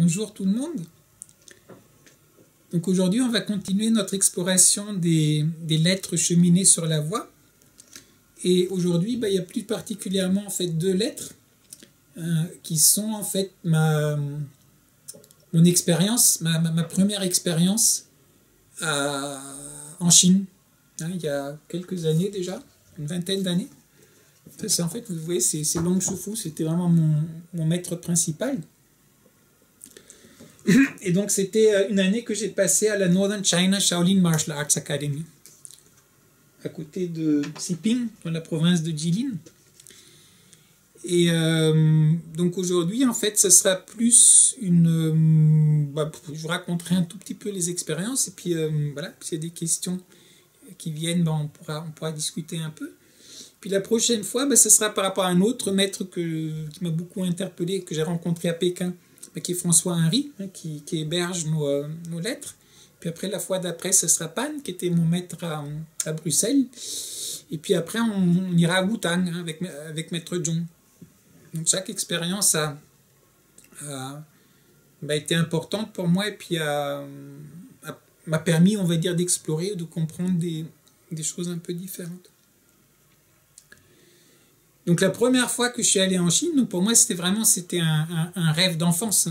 Bonjour tout le monde. Donc aujourd'hui, on va continuer notre exploration des lettres cheminées sur la voie. Et aujourd'hui, il y a plus particulièrement en fait deux lettres qui sont en fait mon expérience, ma première expérience en Chine, il y a quelques années déjà, une vingtaine d'années. En fait, vous voyez, c'est Long Shufu, c'était vraiment mon maître principal. Et donc, c'était une année que j'ai passée à la Northern China Shaolin Martial Arts Academy, à côté de Siping, dans la province de Jilin. Et donc aujourd'hui, en fait, ce sera plus une... je vous raconterai un tout petit peu les expériences, et puis voilà, s'il y a des questions qui viennent, on pourra discuter un peu. Puis la prochaine fois, ce sera par rapport à un autre maître qui m'a beaucoup interpellé, que j'ai rencontré à Pékin, qui est François Henry, qui héberge nos lettres. Puis après, la fois d'après, ce sera Pan, qui était mon maître à Bruxelles. Et puis après, on ira à Wutang avec maître Zhong. Donc chaque expérience a été importante pour moi et puis m'a permis, on va dire, d'explorer, de comprendre des choses un peu différentes. Donc la première fois que je suis allé en Chine, donc pour moi c'était un rêve d'enfance,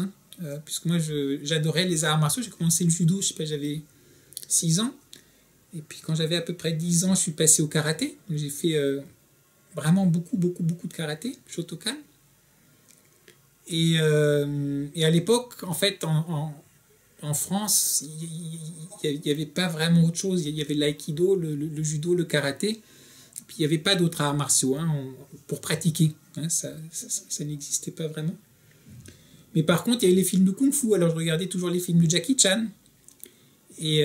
puisque moi j'adorais les arts martiaux. J'ai commencé le judo, je sais pas, j'avais 6 ans. Et puis quand j'avais à peu près 10 ans, je suis passé au karaté. J'ai fait vraiment beaucoup de karaté, Shotokan. Et à l'époque, en fait, en France, il n'y avait pas vraiment autre chose. Il y avait l'aïkido, le judo, le karaté. Puis il n'y avait pas d'autres arts martiaux pour pratiquer. Ça n'existait pas vraiment. Mais par contre, il y avait les films de kung-fu. Alors je regardais toujours les films de Jackie Chan. Et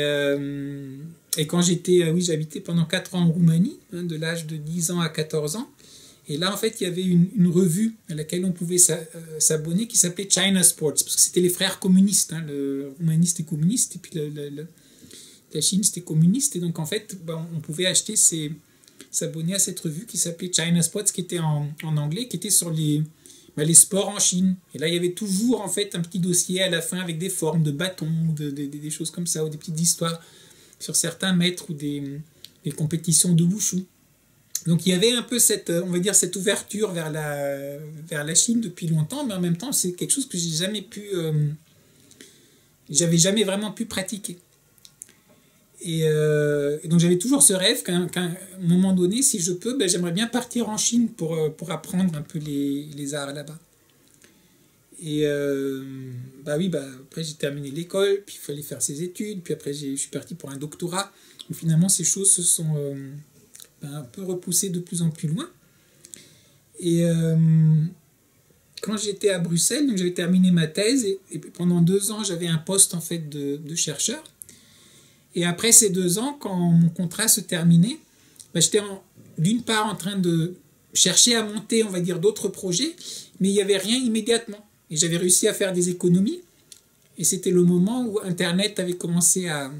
quand j'habitais pendant 4 ans en Roumanie, de l'âge de 10 ans à 14 ans. Et là, en fait, il y avait une revue à laquelle on pouvait s'abonner qui s'appelait China Sports, parce que c'était les frères communistes. Le Roumanie, c'était communiste, et puis la Chine, c'était communiste. Et donc, en fait, on pouvait s'abonner à cette revue qui s'appelait China Sports, qui était en anglais, qui était sur les sports en Chine. Et là, il y avait toujours, en fait, un petit dossier à la fin avec des formes de bâtons, des choses comme ça, ou des petites histoires sur certains maîtres ou des compétitions de wushu. Donc il y avait un peu cette ouverture vers la Chine depuis longtemps, mais en même temps c'est quelque chose que j'avais jamais vraiment pu pratiquer. Et donc j'avais toujours ce rêve qu'à un moment donné, si je peux, j'aimerais bien partir en Chine pour apprendre un peu les arts là-bas. Et après j'ai terminé l'école, puis il fallait faire ses études, puis après je suis parti pour un doctorat. Mais finalement ces choses se sont un peu repoussé de plus en plus loin. Et quand j'étais à Bruxelles, donc j'avais terminé ma thèse et pendant 2 ans j'avais un poste en fait de chercheur. Et après ces 2 ans, quand mon contrat se terminait, j'étais d'une part en train de chercher à monter, on va dire, d'autres projets, mais il n'y avait rien immédiatement. Et j'avais réussi à faire des économies. Et c'était le moment où Internet avait commencé à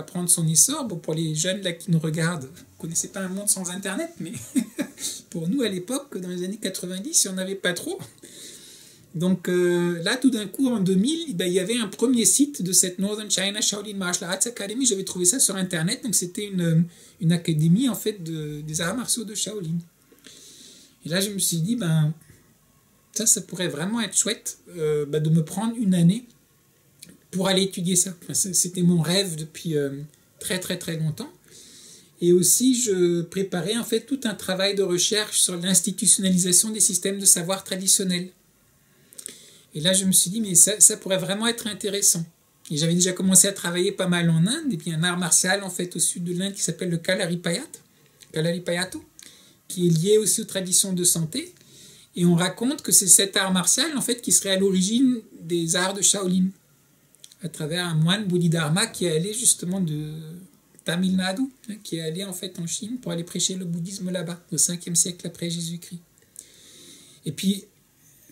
prendre son essor. Bon, pour les jeunes là qui nous regardent, vous ne connaissez pas un monde sans Internet, mais pour nous à l'époque, dans les années 90, il n'y en avait pas trop. Donc là, tout d'un coup, en 2000, il y avait un premier site de cette Northern China Shaolin Martial Arts Academy. J'avais trouvé ça sur Internet. Donc c'était une académie en fait des arts martiaux de Shaolin. Et là, je me suis dit, ça pourrait vraiment être chouette de me prendre une année pour aller étudier ça. C'était mon rêve depuis très très très longtemps. Et aussi, je préparais en fait tout un travail de recherche sur l'institutionnalisation des systèmes de savoir traditionnels. Et là, je me suis dit, mais ça pourrait vraiment être intéressant. Et j'avais déjà commencé à travailler pas mal en Inde, et puis un art martial en fait au sud de l'Inde qui s'appelle le Kalaripayato, qui est lié aussi aux traditions de santé. Et on raconte que c'est cet art martial en fait qui serait à l'origine des arts de Shaolin, à travers un moine Bodhidharma qui est allé justement de Tamil Nadu, qui est allé en fait en Chine pour aller prêcher le bouddhisme là-bas, au 5e siècle après Jésus-Christ. Et puis,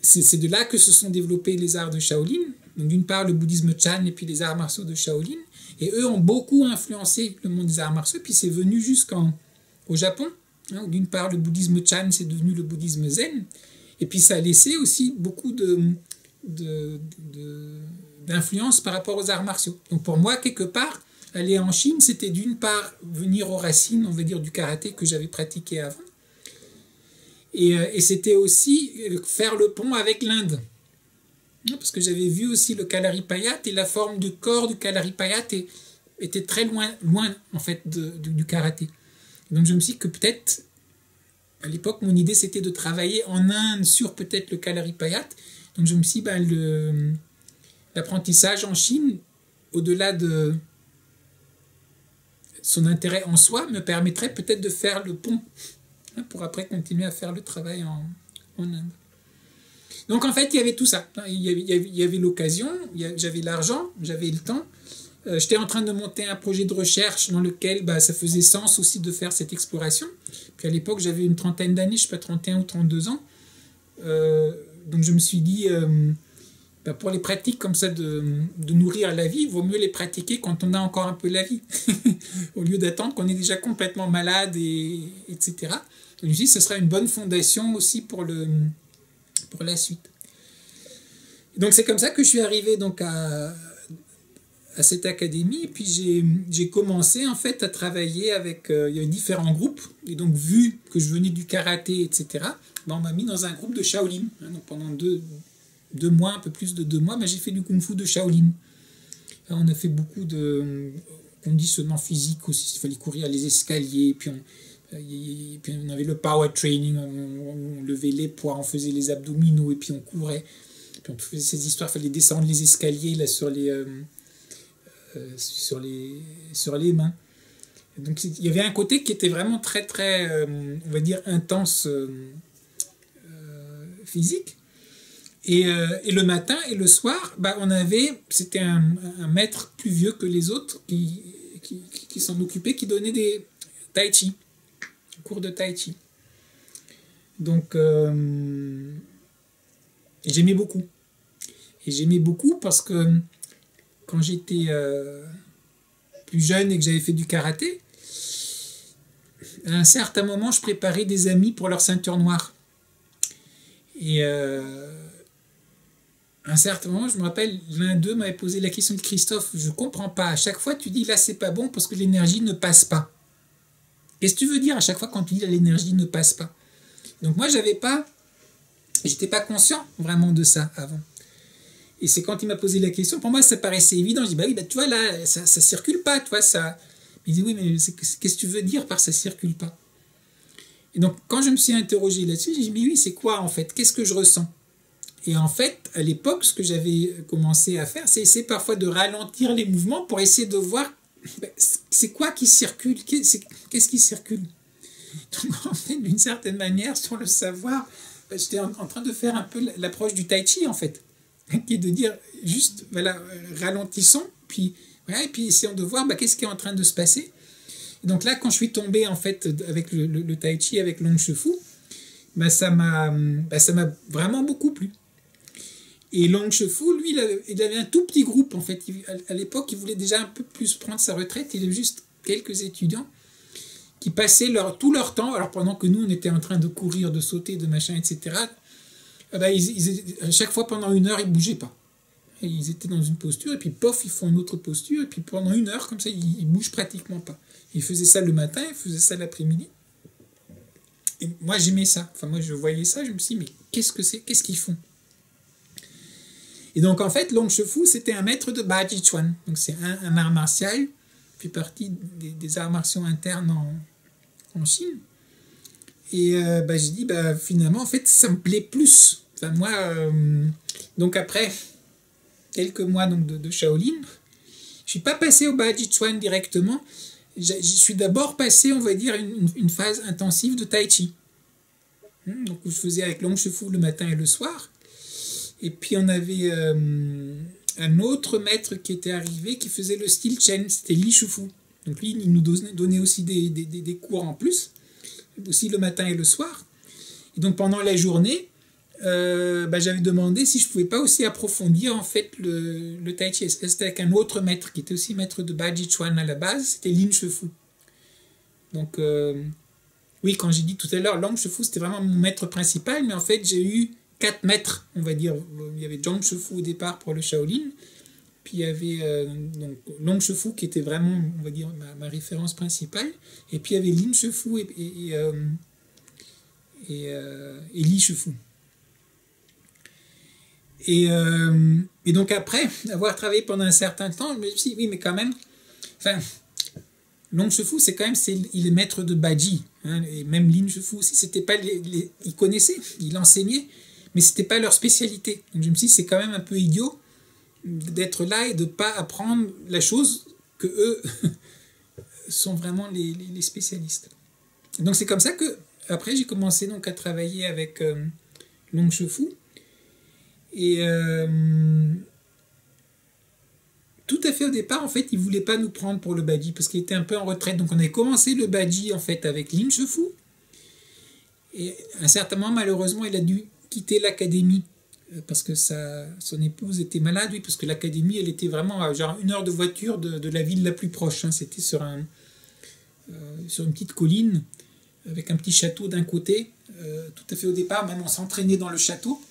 c'est de là que se sont développés les arts de Shaolin. Donc, d'une part, le bouddhisme Chan et puis les arts martiaux de Shaolin. Et eux ont beaucoup influencé le monde des arts martiaux. Puis c'est venu jusqu'au Japon. Où d'une part, le bouddhisme Chan, c'est devenu le bouddhisme Zen. Et puis ça a laissé aussi beaucoup d'influence par rapport aux arts martiaux. Donc pour moi, quelque part, aller en Chine, c'était d'une part venir aux racines, on va dire, du karaté que j'avais pratiqué avant, et c'était aussi faire le pont avec l'Inde. Parce que j'avais vu aussi le Kalaripayat, et la forme du corps du Kalaripayat était très loin en fait, du karaté. Donc je me suis dit que peut-être, à l'époque, mon idée c'était de travailler en Inde sur peut-être le Kalaripayat. Donc je me suis dit, l'apprentissage en Chine, au-delà de son intérêt en soi, me permettrait peut-être de faire le pont pour après continuer à faire le travail en Inde. Donc en fait, il y avait tout ça. Il y avait l'occasion, j'avais l'argent, j'avais le temps. J'étais en train de monter un projet de recherche dans lequel ça faisait sens aussi de faire cette exploration. Puis à l'époque, j'avais une trentaine d'années, je ne sais pas, 31 ou 32 ans. Donc je me suis dit, pour les pratiques comme ça de nourrir la vie, il vaut mieux les pratiquer quand on a encore un peu la vie, au lieu d'attendre qu'on est déjà complètement malade, etc. Donc je me suis dit, ce sera une bonne fondation aussi pour la suite. Donc c'est comme ça que je suis arrivé donc à cette académie, et puis j'ai commencé en fait à travailler avec, il y avait différents groupes, et donc vu que je venais du karaté, etc., on m'a mis dans un groupe de Shaolin. Donc pendant deux mois, un peu plus de 2 mois, j'ai fait du kung-fu de Shaolin. On a fait beaucoup de conditionnement physique aussi, il fallait courir les escaliers, puis on avait le power training, on levait les poids, on faisait les abdominaux, et puis on courait. Puis on faisait ces histoires, il fallait descendre les escaliers là, sur les mains. Donc il y avait un côté qui était vraiment très très, on va dire, intense physique. Et le matin et le soir, c'était un maître plus vieux que les autres qui s'en occupait, qui donnait des tai chi, cours de tai chi. Donc j'aimais beaucoup. Et j'aimais beaucoup parce que quand j'étais plus jeune et que j'avais fait du karaté, à un certain moment, je préparais des amis pour leur ceinture noire. Et à un certain moment, je me rappelle, l'un d'eux m'avait posé la question de Christophe, je ne comprends pas, à chaque fois tu dis là c'est pas bon parce que l'énergie ne passe pas. Qu'est-ce que tu veux dire à chaque fois quand tu dis là l'énergie ne passe pas? Donc moi j'étais pas conscient vraiment de ça avant. Et c'est quand il m'a posé la question, pour moi ça paraissait évident, je dis oui, tu vois là ça circule pas, tu vois ça. Il dit oui mais qu'est-ce que tu veux dire par ça circule pas? Et donc quand je me suis interrogé là-dessus, j'ai dit mais oui c'est quoi en fait, qu'est-ce que je ressens? Et en fait, à l'époque, ce que j'avais commencé à faire, c'est essayer parfois de ralentir les mouvements pour essayer de voir c'est quoi qui circule, qu'est-ce qui circule. Donc en fait, d'une certaine manière, sans le savoir, j'étais en train de faire un peu l'approche du tai chi en fait, qui est de dire juste, voilà, ralentissons, puis, voilà, et puis essayons de voir qu'est-ce qui est en train de se passer. Et donc là, quand je suis tombé en fait avec le tai chi, avec Long Shefu, ça m'a vraiment beaucoup plu. Et Long Shefu, lui, il avait un tout petit groupe, en fait. À l'époque, il voulait déjà un peu plus prendre sa retraite. Il avait juste quelques étudiants qui passaient tout leur temps, alors pendant que nous, on était en train de courir, de sauter, de machin, etc., à chaque fois, pendant 1 heure, ils ne bougeaient pas. Et ils étaient dans une posture, et puis pof, ils font une autre posture, et puis pendant 1 heure, comme ça, ils ne bougent pratiquement pas. Ils faisaient ça le matin, ils faisaient ça l'après-midi. Et moi, j'aimais ça. Enfin, moi, je voyais ça, je me suis dit, mais qu'est-ce que c'est? Qu'est-ce qu'ils font? Et donc, en fait, Long Shefu, c'était un maître de Baji Chuan. Donc, c'est un art martial, fait partie des arts martiaux internes en Chine. Et j'ai dit, finalement, en fait, ça me plaît plus. Enfin, moi, donc après quelques mois donc, de Shaolin, je ne suis pas passé au Baji Chuan directement. Je suis d'abord passé, on va dire, une phase intensive de Tai Chi. Donc, je faisais avec Long Shefu le matin et le soir. Et puis on avait un autre maître qui était arrivé qui faisait le style Chen, c'était Li Shufu. Donc lui, il nous donnait aussi des cours en plus, aussi le matin et le soir. Et donc pendant la journée, j'avais demandé si je pouvais pas aussi approfondir en fait le Tai Chi. C'était avec un autre maître qui était aussi maître de Baji Chuan à la base, c'était Lin Shefu. Donc oui, quand j'ai dit tout à l'heure, Long Shefu c'était vraiment mon maître principal, mais en fait j'ai eu 4 maîtres, on va dire. Il y avait Zhang Shifu au départ pour le Shaolin, puis il y avait donc Long Shifu qui était vraiment, on va dire, ma référence principale, et puis il y avait Lin Shifu et Li Shifu. Et donc après avoir travaillé pendant un certain temps, je me suis dit, oui, mais quand même, enfin, Long Shifu, c'est quand même, il est maître de Baji, hein, et même Lin Shifu aussi, c'était pas il connaissait, il enseignait, mais c'était pas leur spécialité. Donc je me suis dit, c'est quand même un peu idiot d'être là et de pas apprendre la chose que eux sont vraiment les spécialistes. Donc c'est comme ça que après j'ai commencé donc à travailler avec Long Shifu. Et tout à fait au départ, en fait, il ne voulait pas nous prendre pour le Baji parce qu'il était un peu en retraite. Donc on avait commencé le Baji en fait avec Lin Shifu. Et à un certain moment, malheureusement, il a dû quitter l'académie parce que son épouse était malade, oui, parce que l'académie, elle était vraiment à genre 1 heure de voiture de la ville la plus proche. Hein. C'était sur une petite colline avec un petit château d'un côté. Tout à fait au départ, même on s'entraînait dans le château.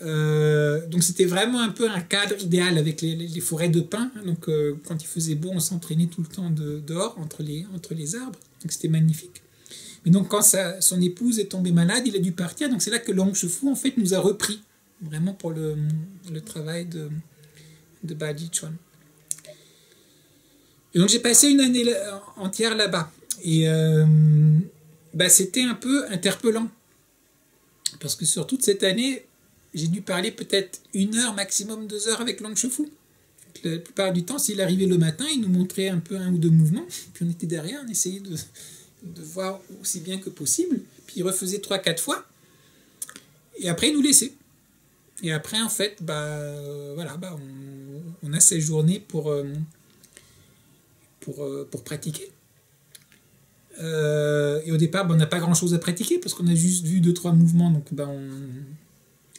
Donc c'était vraiment un peu un cadre idéal avec les forêts de pins. Donc quand il faisait beau, on s'entraînait tout le temps dehors entre les arbres. Donc c'était magnifique. Mais donc quand son épouse est tombée malade, il a dû partir. Donc c'est là que Long Shifu en fait nous a repris vraiment pour le travail de Baji Chuan. Et donc j'ai passé une année entière là-bas. Et c'était un peu interpellant parce que sur toute cette année, j'ai dû parler peut-être 1 heure, maximum 2 heures avec Long Shifu. La plupart du temps, s'il arrivait le matin, il nous montrait un peu 1 ou 2 mouvements, puis on était derrière, on essayait de voir aussi bien que possible, puis il refaisait 3-4 fois, et après il nous laissait. Et après, en fait, on a ces journées pour pratiquer. Et au départ, on n'a pas grand-chose à pratiquer, parce qu'on a juste vu 2-3 mouvements, donc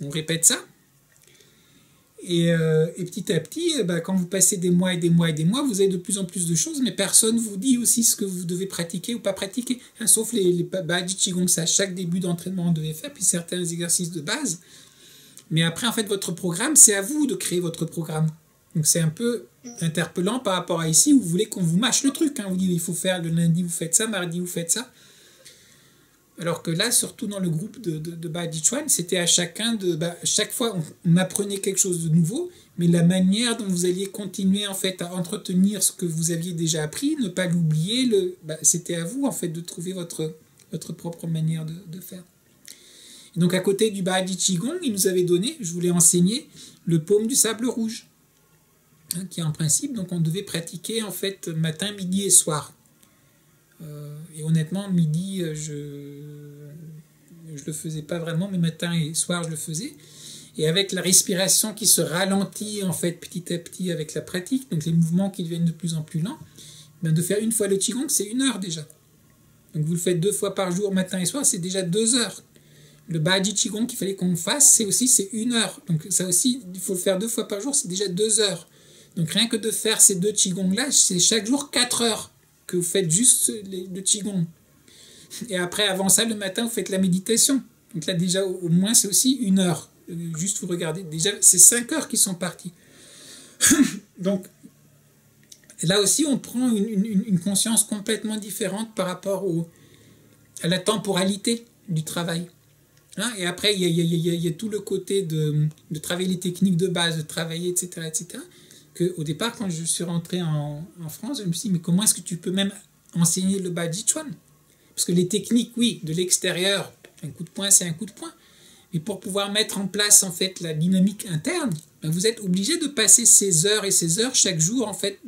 on répète ça. Et petit à petit, quand vous passez des mois et des mois et des mois, vous avez de plus en plus de choses, mais personne ne vous dit aussi ce que vous devez pratiquer ou pas pratiquer. Hein, sauf les Baji Qigong, ça, à chaque début d'entraînement, on devait faire, puis certains exercices de base. Mais après, en fait, votre programme, c'est à vous de créer votre programme. Donc c'est un peu interpellant par rapport à ici, où vous voulez qu'on vous mâche le truc. Hein. Vous dites, il faut faire le lundi, vous faites ça, mardi, vous faites ça. Alors que là, surtout dans le groupe de Baji Chuan, c'était à chacun chaque fois, on apprenait quelque chose de nouveau, mais la manière dont vous alliez continuer en fait à entretenir ce que vous aviez déjà appris, ne pas l'oublier, c'était à vous en fait de trouver votre propre manière de faire. Et donc à côté du Baji Qigong, il nous avait donné, je voulais enseigner le paume du sable rouge, hein, qui en principe, donc on devait pratiquer en fait matin, midi et soir. Et honnêtement, midi, je le faisais pas vraiment, mais matin et soir, je le faisais. Et avec la respiration qui se ralentit en fait petit à petit avec la pratique, donc les mouvements qui deviennent de plus en plus lents, de faire 1 fois le Qigong, c'est 1 heure déjà. Donc vous le faites 2 fois par jour, matin et soir, c'est déjà 2 heures. Le Baji Qigong qu'il fallait qu'on fasse, c'est 1 heure. Donc ça aussi, il faut le faire 2 fois par jour, c'est déjà 2 heures. Donc rien que de faire ces 2 Qigong-là, c'est chaque jour 4 heures que vous faites juste le Qigong. Et après, avant ça, le matin, vous faites la méditation. Donc là, déjà, au moins, c'est aussi 1 heure. Juste vous regardez. Déjà, c'est 5 heures qui sont parties. Donc, là aussi, on prend une conscience complètement différente par rapport à la temporalité du travail. Hein? Et après, il y a tout le côté de travailler les techniques de base, de travailler, etc., etc., qu'au départ, quand je suis rentré en France, je me suis dit, mais comment est-ce que tu peux même enseigner le Baji Chuan? Parce que les techniques, oui, de l'extérieur, un coup de poing, c'est un coup de poing. Mais pour pouvoir mettre en place, en fait, la dynamique interne, vous êtes obligé de passer ces heures et ces heures chaque jour, en fait,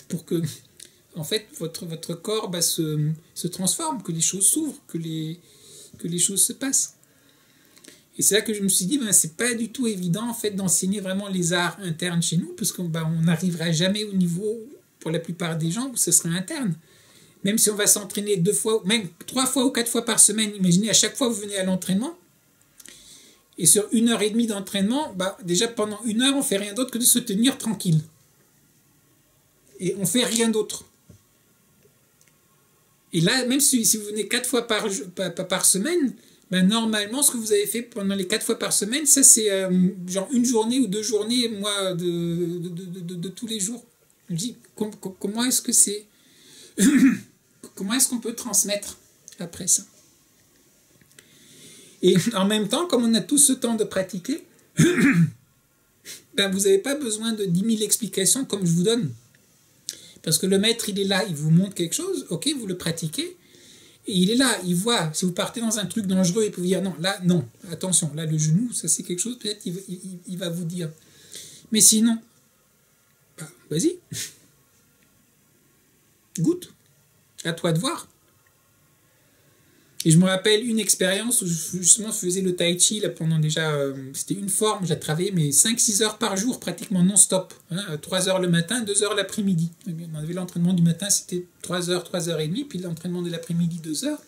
pour que, en fait, votre corps se transforme, que les choses s'ouvrent, que les choses se passent. Et c'est là que je me suis dit, c'est pas du tout évident en fait d'enseigner vraiment les arts internes chez nous, parce qu'on n'arrivera jamais au niveau, pour la plupart des gens, où ce serait interne. Même si on va s'entraîner 2 fois, même 3 fois ou 4 fois par semaine, imaginez à chaque fois vous venez à l'entraînement, et sur 1h30 d'entraînement, déjà pendant 1 heure, on fait rien d'autre que de se tenir tranquille. Et on fait rien d'autre. Et là, même si vous venez 4 fois par semaine, Ben, normalement, ce que vous avez fait pendant les 4 fois par semaine, ça c'est genre une journée ou 2 journées, moi, de tous les jours. Je me dis, comment est-ce que c'est... comment est-ce qu'on peut transmettre après ça? Et en même temps, comme on a tout ce temps de pratiquer, ben, vous n'avez pas besoin de 10 000 explications comme je vous donne. Parce que le maître, il est là, il vous montre quelque chose, ok, vous le pratiquez, et il est là, il voit, si vous partez dans un truc dangereux, il peut vous dire non, là, non, attention, là, le genou, ça c'est quelque chose, peut-être il va vous dire. Mais sinon, bah, vas-y, goûte, à toi de voir. Et je me rappelle une expérience où justement je faisais le tai chi là, pendant déjà, c'était une forme, j'ai travaillé mais 5-6 heures par jour pratiquement non-stop. Hein, 3 heures le matin, 2 heures l'après-midi. On avait l'entraînement du matin, c'était 3 heures, 3 heures et demie, puis l'entraînement de l'après-midi, 2 heures.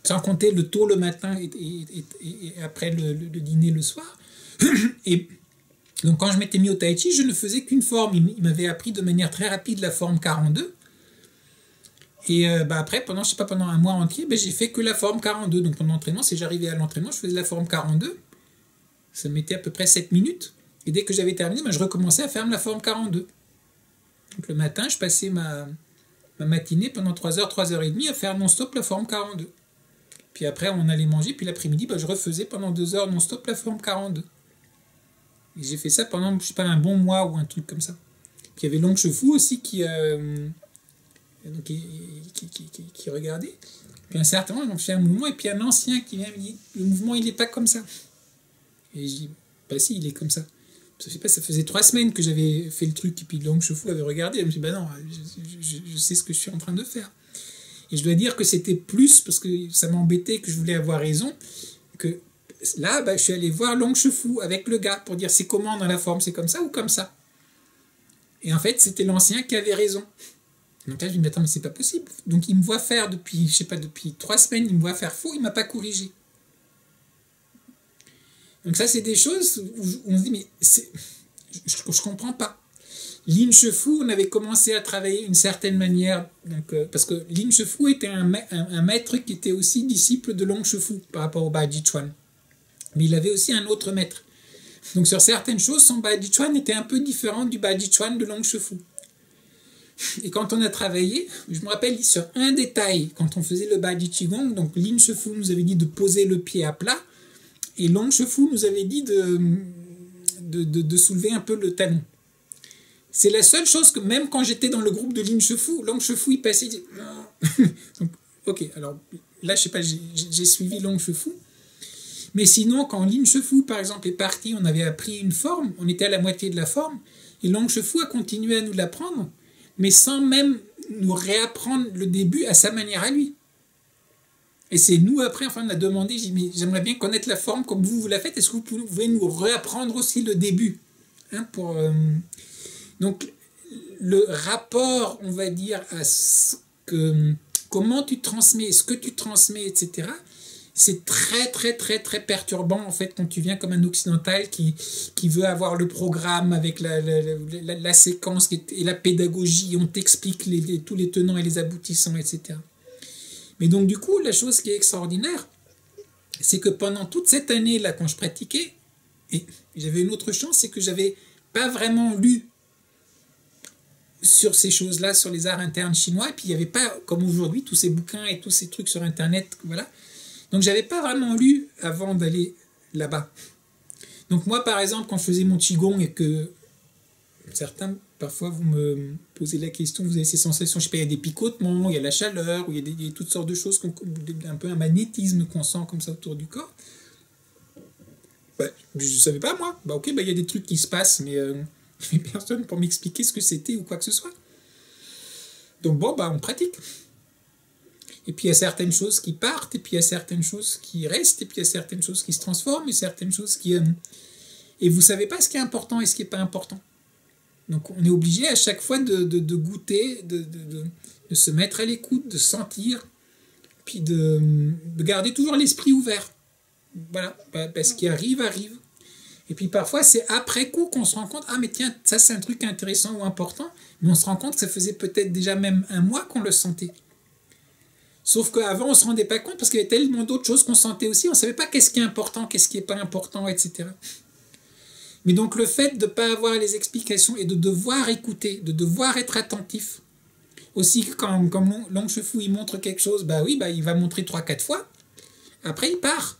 Sans compter le tôt le matin et après le dîner le soir. Et donc quand je m'étais mis au tai chi, je ne faisais qu'une forme. Il m'avait appris de manière très rapide la forme 42. Et bah après, pendant un mois entier, bah, j'ai fait que la forme 42. Donc pendant l'entraînement, si j'arrivais à l'entraînement, je faisais la forme 42. Ça mettait à peu près 7 minutes. Et dès que j'avais terminé, bah, je recommençais à faire la forme 42. Donc le matin, je passais ma matinée pendant 3 heures, 3 heures et demie à faire non-stop la forme 42. Puis après, on allait manger. Puis l'après-midi, bah, je refaisais pendant 2 heures non-stop la forme 42. Et j'ai fait ça pendant, je sais pas, un bon mois ou un truc comme ça. Puis il y avait Long Chefou aussi qui regardait. Puis un certain moment, je fais un mouvement, et puis un ancien qui vient me dire le mouvement, il n'est pas comme ça. Et je dis, bah si, il est comme ça. Ça faisait 3 semaines que j'avais fait le truc, et puis Long Chefou avait regardé, et je me dit, bah non, je sais ce que je suis en train de faire. Et je dois dire que c'était plus, parce que ça m'embêtait, que je voulais avoir raison, que là, bah, je suis allé voir Long Chefou avec le gars, pour dire c'est comment dans la forme, c'est comme ça ou comme ça. Et en fait, c'était l'ancien qui avait raison. Donc là, je lui dis, mais attends, mais c'est pas possible. Donc il me voit faire depuis 3 semaines, il me voit faire faux, il m'a pas corrigé. Donc ça, c'est des choses où on se dit, mais je comprends pas. Lin Chefou, on avait commencé à travailler d'une certaine manière, donc, parce que Lin Chefou était un maître qui était aussi disciple de Long Chefou par rapport au Baji Chuan. Mais il avait aussi un autre maître. Donc sur certaines choses, son Baji Chuan était un peu différent du Baji Chuan de Long Chefou. Et quand on a travaillé, je me rappelle sur un détail, quand on faisait le Baji Qigong, donc Lin Chefou nous avait dit de poser le pied à plat, et Long Chefou nous avait dit de soulever un peu le talon. C'est la seule chose que, même quand j'étais dans le groupe de Lin Chefou, Long Chefou, il passait, il dit, donc, ok, alors là, je sais pas, j'ai suivi Long Chefou, mais sinon, quand Lin Chefou, par exemple, est parti, on avait appris une forme, on était à la moitié de la forme, et Long Chefou a continué à nous l'apprendre, mais sans même nous réapprendre le début à sa manière à lui. Et c'est nous, après, enfin, on a demandé, j'ai dit, mais j'aimerais bien connaître la forme comme vous la faites, est-ce que vous pouvez nous réapprendre aussi le début, hein, pour... Donc, le rapport, on va dire, à ce que, comment tu transmets, ce que tu transmets, etc., c'est très, très, très, très perturbant, en fait, quand tu viens comme un occidental qui veut avoir le programme avec la séquence et la pédagogie, on t'explique tous les tenants et les aboutissants, etc. Mais donc, du coup, la chose qui est extraordinaire, c'est que pendant toute cette année-là, quand je pratiquais, et j'avais une autre chance, c'est que j'avais pas vraiment lu sur ces choses-là, sur les arts internes chinois, et puis il n'y avait pas, comme aujourd'hui, tous ces bouquins et tous ces trucs sur Internet, voilà. Donc j'avais pas vraiment lu avant d'aller là-bas. Donc moi, par exemple, quand je faisais mon Qigong et que certains, parfois, vous me posez la question, vous avez ces sensations, je sais pas, il y a des picotements, il y a la chaleur, il y a toutes sortes de choses, un peu un magnétisme qu'on sent comme ça autour du corps. Bah, je ne savais pas, moi. Bah ok, bah, il y a des trucs qui se passent, mais il n'y a personne pour m'expliquer ce que c'était ou quoi que ce soit. Donc bon, bah on pratique. Et puis il y a certaines choses qui partent, et puis il y a certaines choses qui restent, et puis il y a certaines choses qui se transforment, et certaines choses qui... Et vous ne savez pas ce qui est important et ce qui n'est pas important. Donc on est obligé à chaque fois de goûter, de se mettre à l'écoute, de sentir, puis de garder toujours l'esprit ouvert. Voilà, parce qu'il arrive. Et puis parfois c'est après coup qu'on se rend compte, ah mais tiens, ça c'est un truc intéressant ou important, mais on se rend compte que ça faisait peut-être déjà même un mois qu'on le sentait. Sauf qu'avant, on ne se rendait pas compte parce qu'il y avait tellement d'autres choses qu'on sentait aussi. On ne savait pas qu'est-ce qui est important, qu'est-ce qui n'est pas important, etc. Mais donc le fait de ne pas avoir les explications et de devoir écouter, de devoir être attentif. Aussi, comme l'oncle Chefou, il montre quelque chose, bah oui, bah, il va montrer 3-4 fois. Après, il part.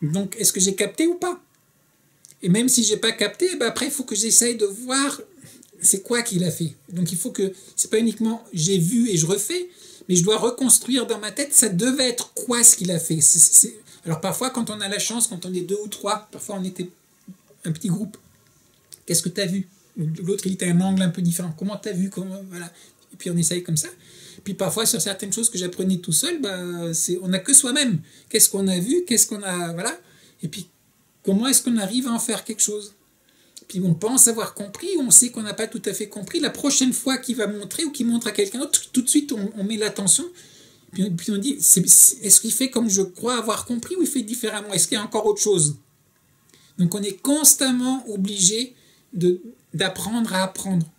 Donc, est-ce que j'ai capté ou pas? Et même si j'ai pas capté, bah après, il faut que j'essaye de voir c'est quoi qu'il a fait. Donc, il faut que, c'est pas uniquement j'ai vu et je refais, mais je dois reconstruire dans ma tête, ça devait être quoi ce qu'il a fait. Alors, parfois, quand on a la chance, quand on est 2 ou 3, parfois on était un petit groupe, qu'est-ce que tu as vu? L'autre, il était à un angle un peu différent. Comment tu as vu? Voilà. Et puis, on essaye comme ça. Puis parfois, sur certaines choses que j'apprenais tout seul, bah, on n'a que soi-même. Qu'est-ce qu'on a vu? Qu'est-ce qu'on a... Voilà. Et puis, comment est-ce qu'on arrive à en faire quelque chose? Puis on pense avoir compris, on sait qu'on n'a pas tout à fait compris. La prochaine fois qu'il va montrer ou qu'il montre à quelqu'un d'autre, tout de suite, on met l'attention. Puis on dit, est-ce qu'il fait comme je crois avoir compris ou il fait différemment? Est-ce qu'il y a encore autre chose? Donc on est constamment obligé d'apprendre à apprendre.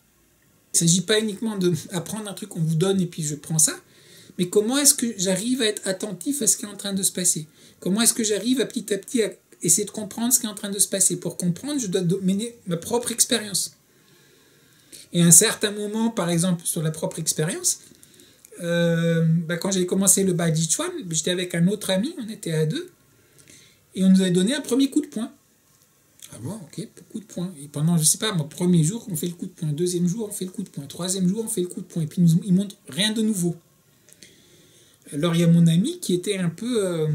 Il ne s'agit pas uniquement d'apprendre un truc qu'on vous donne et puis je prends ça, mais comment est-ce que j'arrive à être attentif à ce qui est en train de se passer? Comment est-ce que j'arrive à petit à essayer de comprendre ce qui est en train de se passer? Pour comprendre, je dois mener ma propre expérience. Et à un certain moment, par exemple, sur la propre expérience, quand j'ai commencé le Baji Chuan, j'étais avec un autre ami, on était à 2, et on nous avait donné un premier coup de poing. Ah bon, ok, coup de poing. Et pendant, je sais pas, mon premier jour, on fait le coup de poing. Deuxième jour, on fait le coup de poing. Troisième jour, on fait le coup de poing. Et puis, il montre rien de nouveau. Alors, il y a mon ami qui était un peu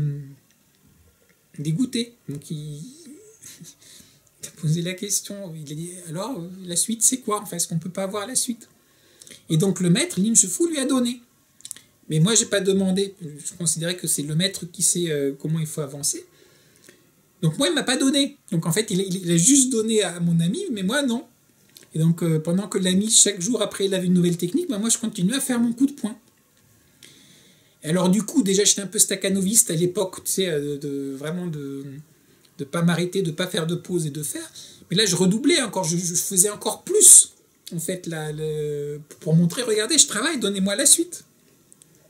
dégoûté. Donc, il a posé la question. Il a dit, alors, la suite, c'est quoi? En fait, est-ce qu'on ne peut pas avoir la suite? Et donc, le maître, Lin Shifu, lui a donné. Mais moi, je n'ai pas demandé. Je considérais que c'est le maître qui sait comment il faut avancer. Donc moi, il ne m'a pas donné. Donc en fait, il a juste donné à mon ami, mais moi, non. Et donc, pendant que l'ami, chaque jour après, il avait une nouvelle technique, moi, je continue à faire mon coup de poing. Et alors du coup, déjà, j'étais un peu staccanoviste à l'époque, tu sais, vraiment de pas m'arrêter, de pas faire de pause et de faire. Mais là, je redoublais encore, je faisais encore plus, en fait, pour montrer, regardez, je travaille, donnez-moi la suite.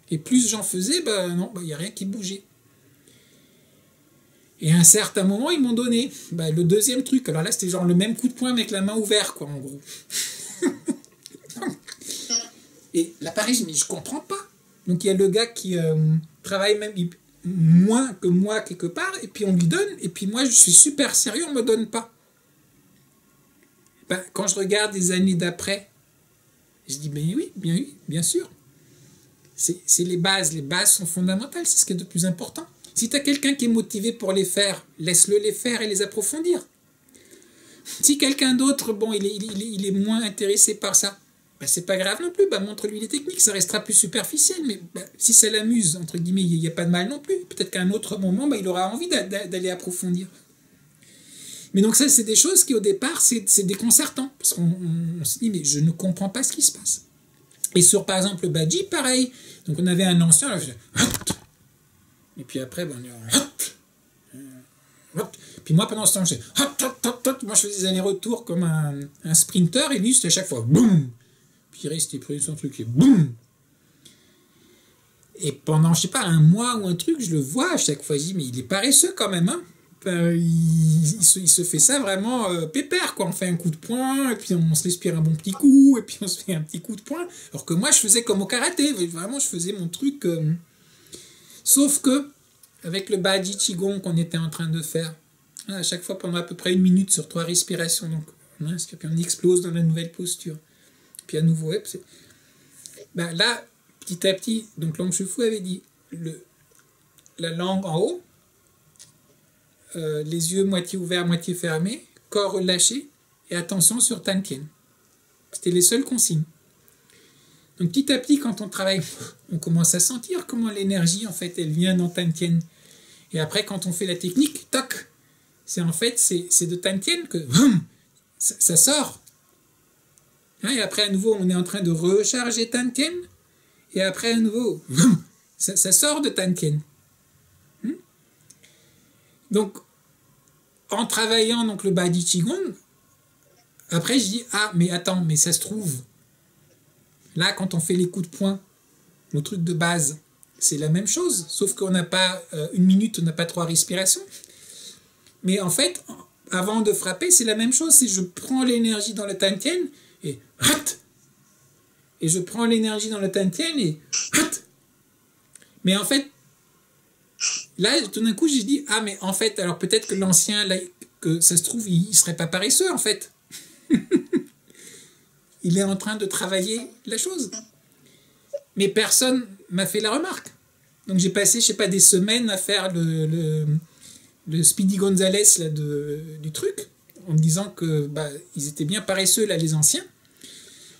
Et plus j'en faisais, non, il n'y a rien qui bougeait. Et à un certain moment, ils m'ont donné le deuxième truc. Alors là, c'était genre le même coup de poing avec la main ouverte, quoi, en gros. Et là, pareil, je me dis, je comprends pas. Donc il y a le gars qui travaille même moins que moi quelque part, et puis on lui donne, et puis moi, je suis super sérieux, on me donne pas. Quand je regarde les années d'après, je dis, oui, bien sûr. C'est les bases sont fondamentales, c'est ce qui est de plus important. Si tu as quelqu'un qui est motivé pour les faire, laisse-le les faire et les approfondir. Si quelqu'un d'autre, il est moins intéressé par ça, c'est pas grave non plus, montre-lui les techniques, ça restera plus superficiel, mais si ça l'amuse, entre guillemets, il n'y a pas de mal non plus. Peut-être qu'à un autre moment, il aura envie d'aller approfondir. Mais donc ça, c'est des choses qui au départ, c'est déconcertant, parce qu'on se dit, mais je ne comprends pas ce qui se passe. Et sur, par exemple, le Baji, pareil. Donc on avait un ancien, là, et puis après, puis moi, pendant ce temps, moi, je faisais des allers-retours comme un sprinter, et lui, c'était à chaque fois, boum. Puis il restait pris son truc, et boum. Et pendant, je sais pas, un mois ou un truc, je le vois à chaque fois, je dis, mais il est paresseux quand même, hein. Il se fait ça vraiment pépère, quoi. On fait un coup de poing, et puis on se respire un bon petit coup, et puis on se fait un petit coup de poing. Alors que moi, je faisais comme au karaté, vraiment, je faisais mon truc. Sauf que, avec le Baji Qigong qu'on était en train de faire, à chaque fois pendant à peu près 1 minute sur 3 respirations, donc puis on explose dans la nouvelle posture. Puis à nouveau, là, petit à petit, donc Long Shifu avait dit la langue en haut, les yeux moitié ouverts, moitié fermés, corps relâché, et attention sur Tan Tien. C'était les seules consignes. Donc petit à petit, quand on travaille, on commence à sentir comment l'énergie, en fait, elle vient dans Tan Tien. Et après, quand on fait la technique, toc, c'est de Tan Tien que ça sort. Et après, à nouveau, on est en train de recharger Tan Tien. Et après, à nouveau, ça sort de Tan Tien. Donc, en travaillant donc, le Baji Qigong, après, je dis, mais attends, mais ça se trouve, là, quand on fait les coups de poing, le truc de base, c'est la même chose, sauf qu'on n'a pas une minute, on n'a pas 3 respirations. Mais en fait, avant de frapper, c'est la même chose. C'est je prends l'énergie dans le tantien et rat. Et je prends l'énergie dans le tantien et rat. Mais en fait, là, tout d'un coup, j'ai dit, ah, mais en fait, alors peut-être que l'ancien, là, que ça se trouve, il serait pas paresseux, en fait. Il est en train de travailler la chose. Mais personne m'a fait la remarque. Donc j'ai passé, je sais pas, des semaines à faire le Speedy Gonzales là, du truc, en me disant que ils étaient bien paresseux, là, les anciens.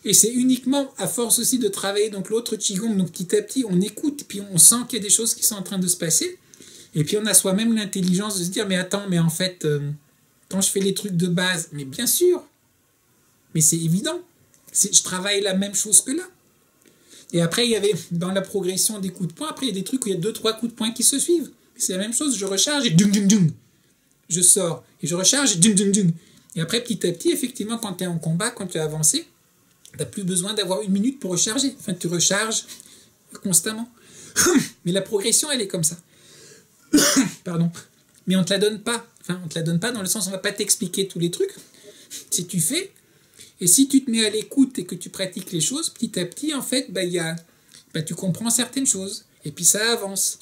Et c'est uniquement à force aussi de travailler donc l'autre Qigong, donc petit à petit, on écoute, puis on sent qu'il y a des choses qui sont en train de se passer. Et puis on a soi-même l'intelligence de se dire, mais attends, mais en fait, quand je fais les trucs de base, mais bien sûr, mais c'est évident, je travaille la même chose que là. Et après, il y avait dans la progression des coups de poing, après il y a des trucs où il y a 2-3 coups de poing qui se suivent. C'est la même chose, je recharge et dung dung dung. Je sors et je recharge et dung dung dung. Et après, petit à petit, effectivement, quand tu es en combat, quand tu as avancé, tu n'as plus besoin d'avoir 1 minute pour recharger. Enfin, tu recharges constamment. Mais la progression, elle est comme ça. Pardon. Mais on ne te la donne pas. Enfin, on ne te la donne pas dans le sens où on ne va pas t'expliquer tous les trucs. Si tu fais, et si tu te mets à l'écoute et que tu pratiques les choses, petit à petit, en fait, tu comprends certaines choses. Et puis ça avance.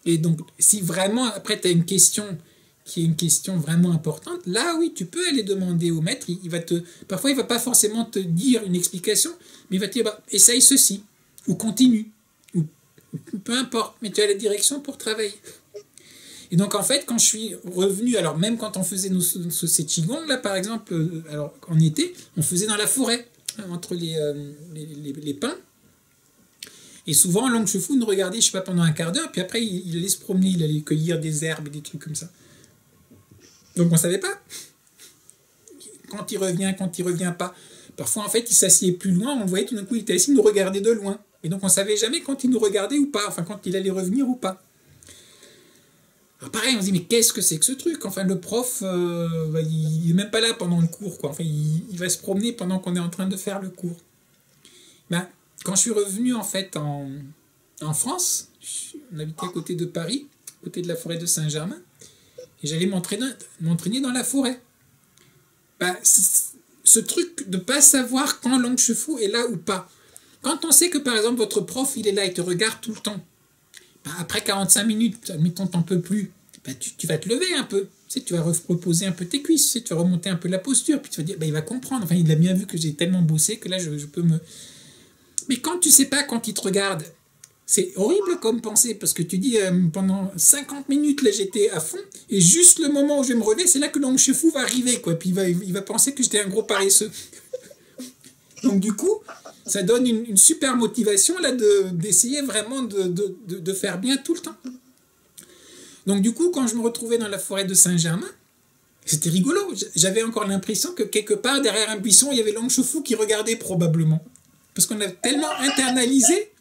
Et donc, si vraiment, après, tu as une question qui est une question vraiment importante, là, oui, tu peux aller demander au maître. Parfois, il ne va pas forcément te dire une explication, mais il va te dire, essaye ceci, ou continue, ou peu importe, mais tu as la direction pour travailler. Et donc, en fait, quand je suis revenu, alors même quand on faisait ces Qigong, là, par exemple, alors en été, on faisait dans la forêt, entre les pins. Et souvent, Long Chefu nous regardait, je sais pas, pendant un quart d'heure, puis après, il allait se promener, il allait cueillir des herbes et des trucs comme ça. Donc, on savait pas. Quand il revient pas. Parfois, en fait, il s'assied plus loin, on le voyait, tout d'un coup, il était assis, il nous regardait de loin. Et donc, on savait jamais quand il nous regardait ou pas, enfin, quand il allait revenir ou pas. Alors, pareil, on se dit, mais qu'est-ce que c'est que ce truc? Enfin, le prof, il est même pas là pendant le cours, quoi. Enfin, il va se promener pendant qu'on est en train de faire le cours. Quand je suis revenu, en fait, en France, on habitait à côté de Paris, à côté de la forêt de Saint-Germain, et j'allais m'entraîner dans la forêt. Ce truc de ne pas savoir quand Long Chefu est là ou pas. Quand on sait que, par exemple, votre prof, il est là, il te regarde tout le temps, après 45 minutes, admettons, t'en peux plus, tu vas te lever un peu. Tu vas reposer un peu tes cuisses, tu vas remonter un peu la posture, puis tu vas dire, il va comprendre. Enfin, il a bien vu que j'ai tellement bossé que là, je peux me... Mais quand tu sais pas, quand il te regarde, c'est horrible comme pensée, parce que tu dis, pendant 50 minutes, là, j'étais à fond, et juste le moment où je vais me relever, c'est là que Long Chefu va arriver, quoi. Puis il va penser que j'étais un gros paresseux. Donc du coup, ça donne une super motivation là d'essayer vraiment de faire bien tout le temps. Donc du coup, quand je me retrouvais dans la forêt de Saint-Germain, c'était rigolo. J'avais encore l'impression que quelque part, derrière un buisson, il y avait Long Chefu qui regardait probablement. Parce qu'on a tellement internalisé,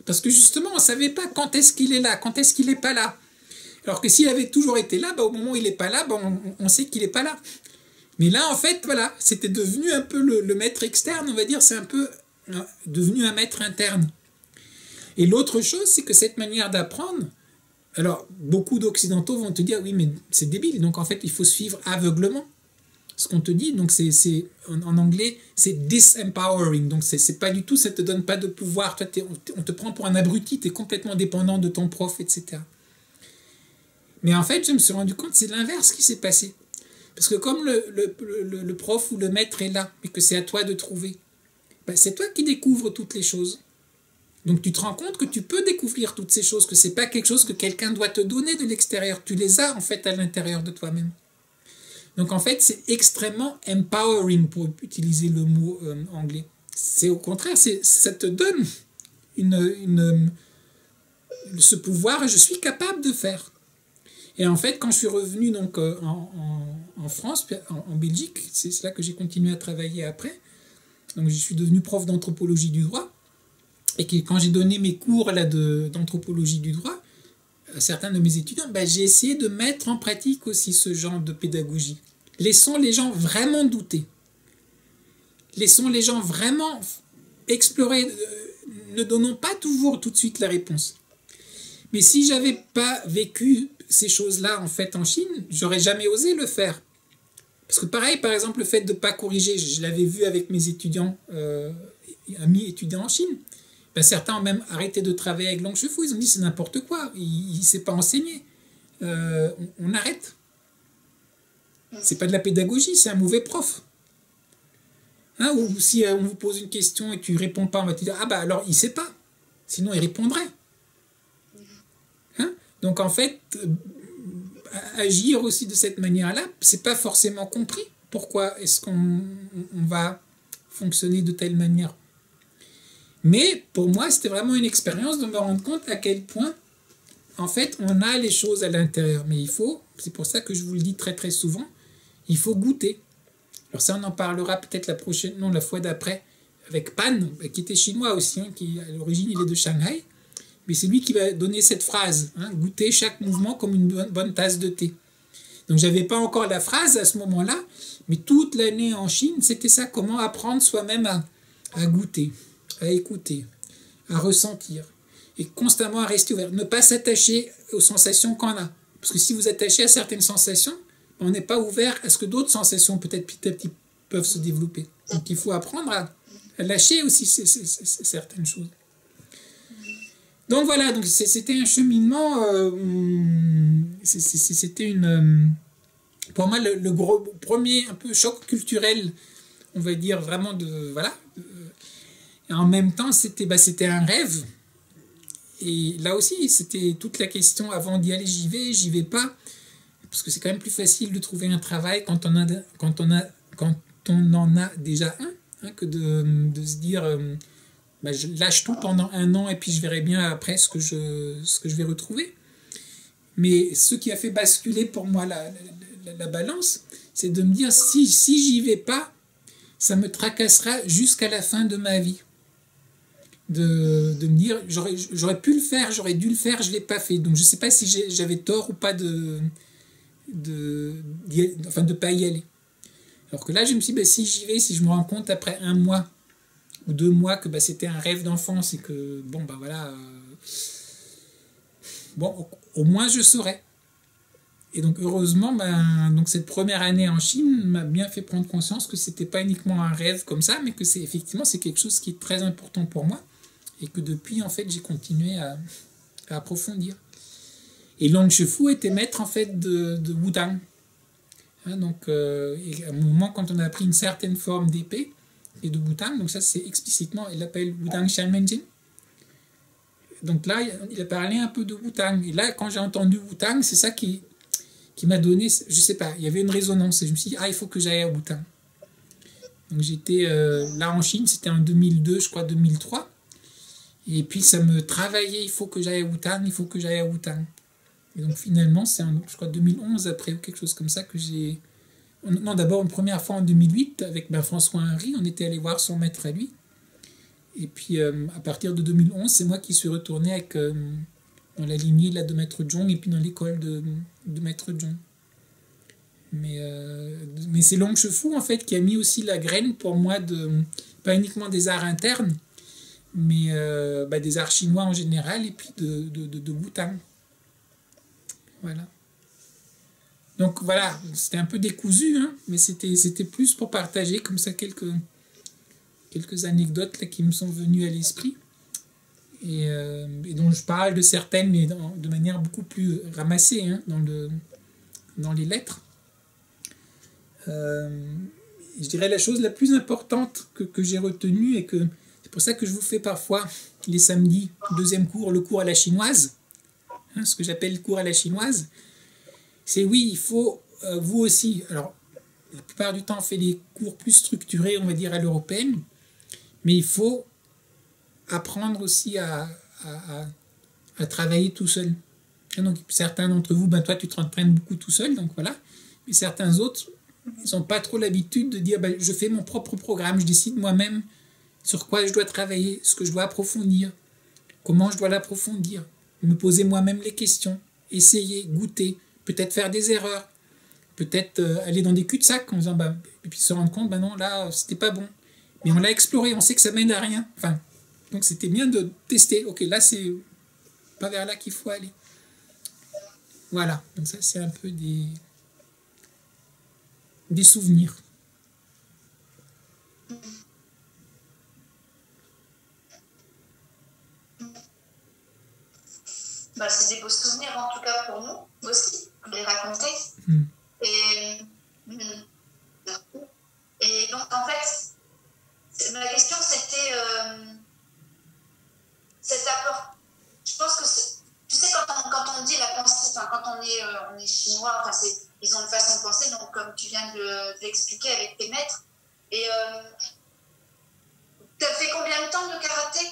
parce que justement, on ne savait pas quand est-ce qu'il est là, quand est-ce qu'il n'est pas là. Alors que s'il avait toujours été là, au moment où il n'est pas là, on sait qu'il n'est pas là. Mais là, en fait, voilà, c'était devenu un peu le maître externe, on va dire, c'est un peu devenu un maître interne. Et l'autre chose, c'est que cette manière d'apprendre, alors beaucoup d'occidentaux vont te dire, oui, mais c'est débile, donc en fait, il faut suivre aveuglement ce qu'on te dit, donc en anglais, c'est disempowering, donc c'est pas du tout, ça te donne pas de pouvoir, toi, on te prend pour un abruti, tu es complètement dépendant de ton prof, etc. Mais en fait, je me suis rendu compte, c'est l'inverse qui s'est passé. Parce que comme le prof ou le maître est là, et que c'est à toi de trouver, c'est toi qui découvres toutes les choses. Donc tu te rends compte que tu peux découvrir toutes ces choses, que c'est pas quelque chose que quelqu'un doit te donner de l'extérieur, tu les as en fait à l'intérieur de toi-même. Donc en fait, c'est extrêmement empowering pour utiliser le mot anglais. C'est au contraire, ça te donne ce pouvoir et je suis capable de faire. Et en fait, quand je suis revenu donc, en France, en Belgique, c'est là que j'ai continué à travailler après. Donc je suis devenu prof d'anthropologie du droit. Et quand j'ai donné mes cours d'anthropologie du droit, à certains de mes étudiants, j'ai essayé de mettre en pratique aussi ce genre de pédagogie. Laissons les gens vraiment douter. Laissons les gens vraiment explorer. Ne donnons pas toujours tout de suite la réponse. Mais si j'avais pas vécu ces choses-là en fait en Chine, j'aurais jamais osé le faire. Parce que pareil, par exemple, le fait de ne pas corriger, je l'avais vu avec mes étudiants, amis étudiants en Chine. Ben, certains ont même arrêté de travailler avec Long Chefu. Ils ont dit c'est n'importe quoi, il ne sait pas enseigner. On arrête. C'est pas de la pédagogie, c'est un mauvais prof. Hein, ou si on vous pose une question et tu réponds pas, on va te dire ah bah alors il sait pas. Sinon il répondrait. Hein? Donc en fait, agir aussi de cette manière-là, c'est pas forcément compris. Pourquoi est-ce qu'on va fonctionner de telle manière? Mais pour moi, c'était vraiment une expérience de me rendre compte à quel point, en fait, on a les choses à l'intérieur. Mais il faut, c'est pour ça que je vous le dis très très souvent, il faut goûter. Alors ça, on en parlera peut-être la fois d'après, avec Pan, qui était chinois aussi, hein, qui à l'origine il est de Shanghai. Mais c'est lui qui va donner cette phrase, hein, goûter chaque mouvement comme une bonne tasse de thé. Donc j'avais pas encore la phrase à ce moment-là, mais toute l'année en Chine, c'était ça, comment apprendre soi-même à goûter, à écouter, à ressentir, et constamment à rester ouvert, ne pas s'attacher aux sensations qu'on a. Parce que si vous attachez à certaines sensations, on n'est pas ouvert à ce que d'autres sensations peut-être petit à petit peuvent se développer. Donc il faut apprendre à lâcher aussi certaines choses. Donc voilà, donc c'était un cheminement, c'était pour moi le premier un peu choc culturel, on va dire vraiment et en même temps c'était un rêve, et là aussi c'était toute la question avant d'y aller, j'y vais pas, parce que c'est quand même plus facile de trouver un travail quand on en a déjà un, hein, que de se dire je lâche tout pendant 1 an et puis je verrai bien après ce que je vais retrouver. Mais ce qui a fait basculer pour moi la balance, c'est de me dire si j'y vais pas, ça me tracassera jusqu'à la fin de ma vie. De me dire j'aurais pu le faire, j'aurais dû le faire, je l'ai pas fait. Donc je sais pas si j'avais tort ou pas de pas y aller. Alors que là je me suis dit si j'y vais, si je me rends compte après 1 mois ou 2 mois que c'était un rêve d'enfance et que au moins je saurais. Et donc heureusement donc cette première année en Chine m'a bien fait prendre conscience que c'était pas uniquement un rêve comme ça, mais que c'est quelque chose qui est très important pour moi, et que depuis en fait j'ai continué à approfondir. Et Long Chefu était maître en fait de Wudang. Hein, donc et à un moment quand on a pris une certaine forme d'épée et de Wutang, donc ça c'est explicitement, il l'appelle Wudang Shanmenjin. Donc là, il a parlé un peu de Wutang. Et là, quand j'ai entendu Wutang, c'est ça qui m'a donné, je sais pas, il y avait une résonance. Et je me suis dit, il faut que j'aille à Wutang. Donc j'étais là en Chine, c'était en 2002, je crois, 2003. Et puis ça me travaillait, il faut que j'aille à Wutang, il faut que j'aille à Wutang. Et donc finalement, c'est je crois 2011 après, ou quelque chose comme ça, que j'ai... Non, d'abord une première fois en 2008 avec François Henry, on était allé voir son maître à lui. Et puis à partir de 2011, c'est moi qui suis retourné dans la lignée de Maître Zhong et puis dans l'école de Maître Zhong. Mais c'est Long Chefu en fait qui a mis aussi la graine pour moi pas uniquement des arts internes, mais des arts chinois en général et puis de Wutang. Voilà. Donc voilà, c'était un peu décousu, hein, mais c'était plus pour partager comme ça quelques anecdotes là, qui me sont venues à l'esprit et dont je parle de certaines, mais de manière beaucoup plus ramassée, hein, dans les lettres. Je dirais la chose la plus importante que j'ai retenue, et que c'est pour ça que je vous fais parfois les samedis, deuxième cours, le cours à la chinoise, hein, ce que j'appelle le cours à la chinoise. C'est oui, il faut, vous aussi, alors la plupart du temps on fait des cours plus structurés, on va dire à l'européenne, mais il faut apprendre aussi à travailler tout seul. Donc certains d'entre vous, toi tu t'entraînes beaucoup tout seul, donc voilà, mais certains autres, ils n'ont pas trop l'habitude de dire je fais mon propre programme, je décide moi-même sur quoi je dois travailler, ce que je dois approfondir, comment je dois l'approfondir, me poser moi-même les questions, essayer, goûter, peut-être faire des erreurs, peut-être aller dans des cul-de-sac en disant et puis se rendre compte non, là c'était pas bon, mais on l'a exploré, on sait que ça mène à rien, donc c'était bien de tester, ok, là c'est pas vers là qu'il faut aller. Voilà, donc ça c'est un peu des souvenirs. Bah, c'est des beaux souvenirs, en tout cas pour nous aussi, de les raconter. Et, et donc, en fait, ma question, c'était cet apport. Je pense que, tu sais, quand on dit la pensée, enfin, quand on est chinois, enfin, ils ont une façon de penser, donc comme tu viens de l'expliquer avec tes maîtres. Et tu as fait combien de temps de karaté?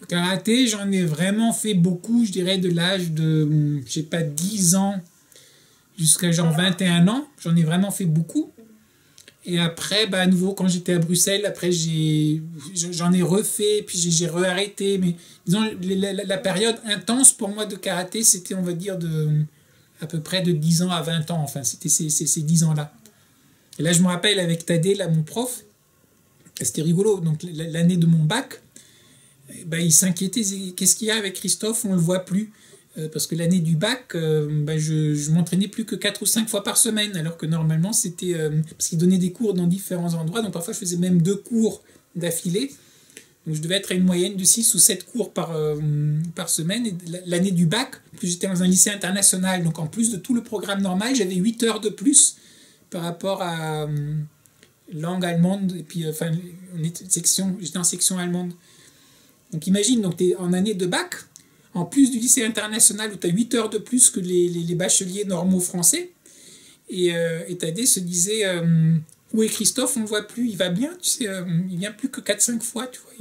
Le karaté, j'en ai vraiment fait beaucoup, je dirais de l'âge de, je sais pas, 10 ans jusqu'à genre 21 ans. J'en ai vraiment fait beaucoup. Et après, bah, à nouveau, quand j'étais à Bruxelles, après, j'en ai refait, puis j'ai re-arrêté. Mais disons, la période intense pour moi de karaté, c'était, on va dire, à peu près de 10 ans à 20 ans. Enfin, c'était ces 10 ans-là. Et là, je me rappelle avec Tadé, là, mon prof, c'était rigolo. Donc, l'année de mon bac, bah, il s'inquiétait. Qu'est-ce qu'il y a avec Christophe? On ne le voit plus. Parce que l'année du bac, bah, je m'entraînais plus que 4 ou 5 fois par semaine, alors que normalement c'était... parce qu'il donnait des cours dans différents endroits, donc parfois je faisais même 2 cours d'affilée. Donc je devais être à une moyenne de 6 ou 7 cours par semaine. Et l'année du bac, plus j'étais dans un lycée international, donc en plus de tout le programme normal, j'avais 8 heures de plus par rapport à langue allemande. Et puis, enfin, j'étais en section allemande. Donc imagine, donc tu es en année de bac, en plus du lycée international où tu as 8 heures de plus que les bacheliers normaux français. Et Tadé se disait où est Christophe? On ne le voit plus, il va bien, tu sais, il vient plus que 4-5 fois, tu vois.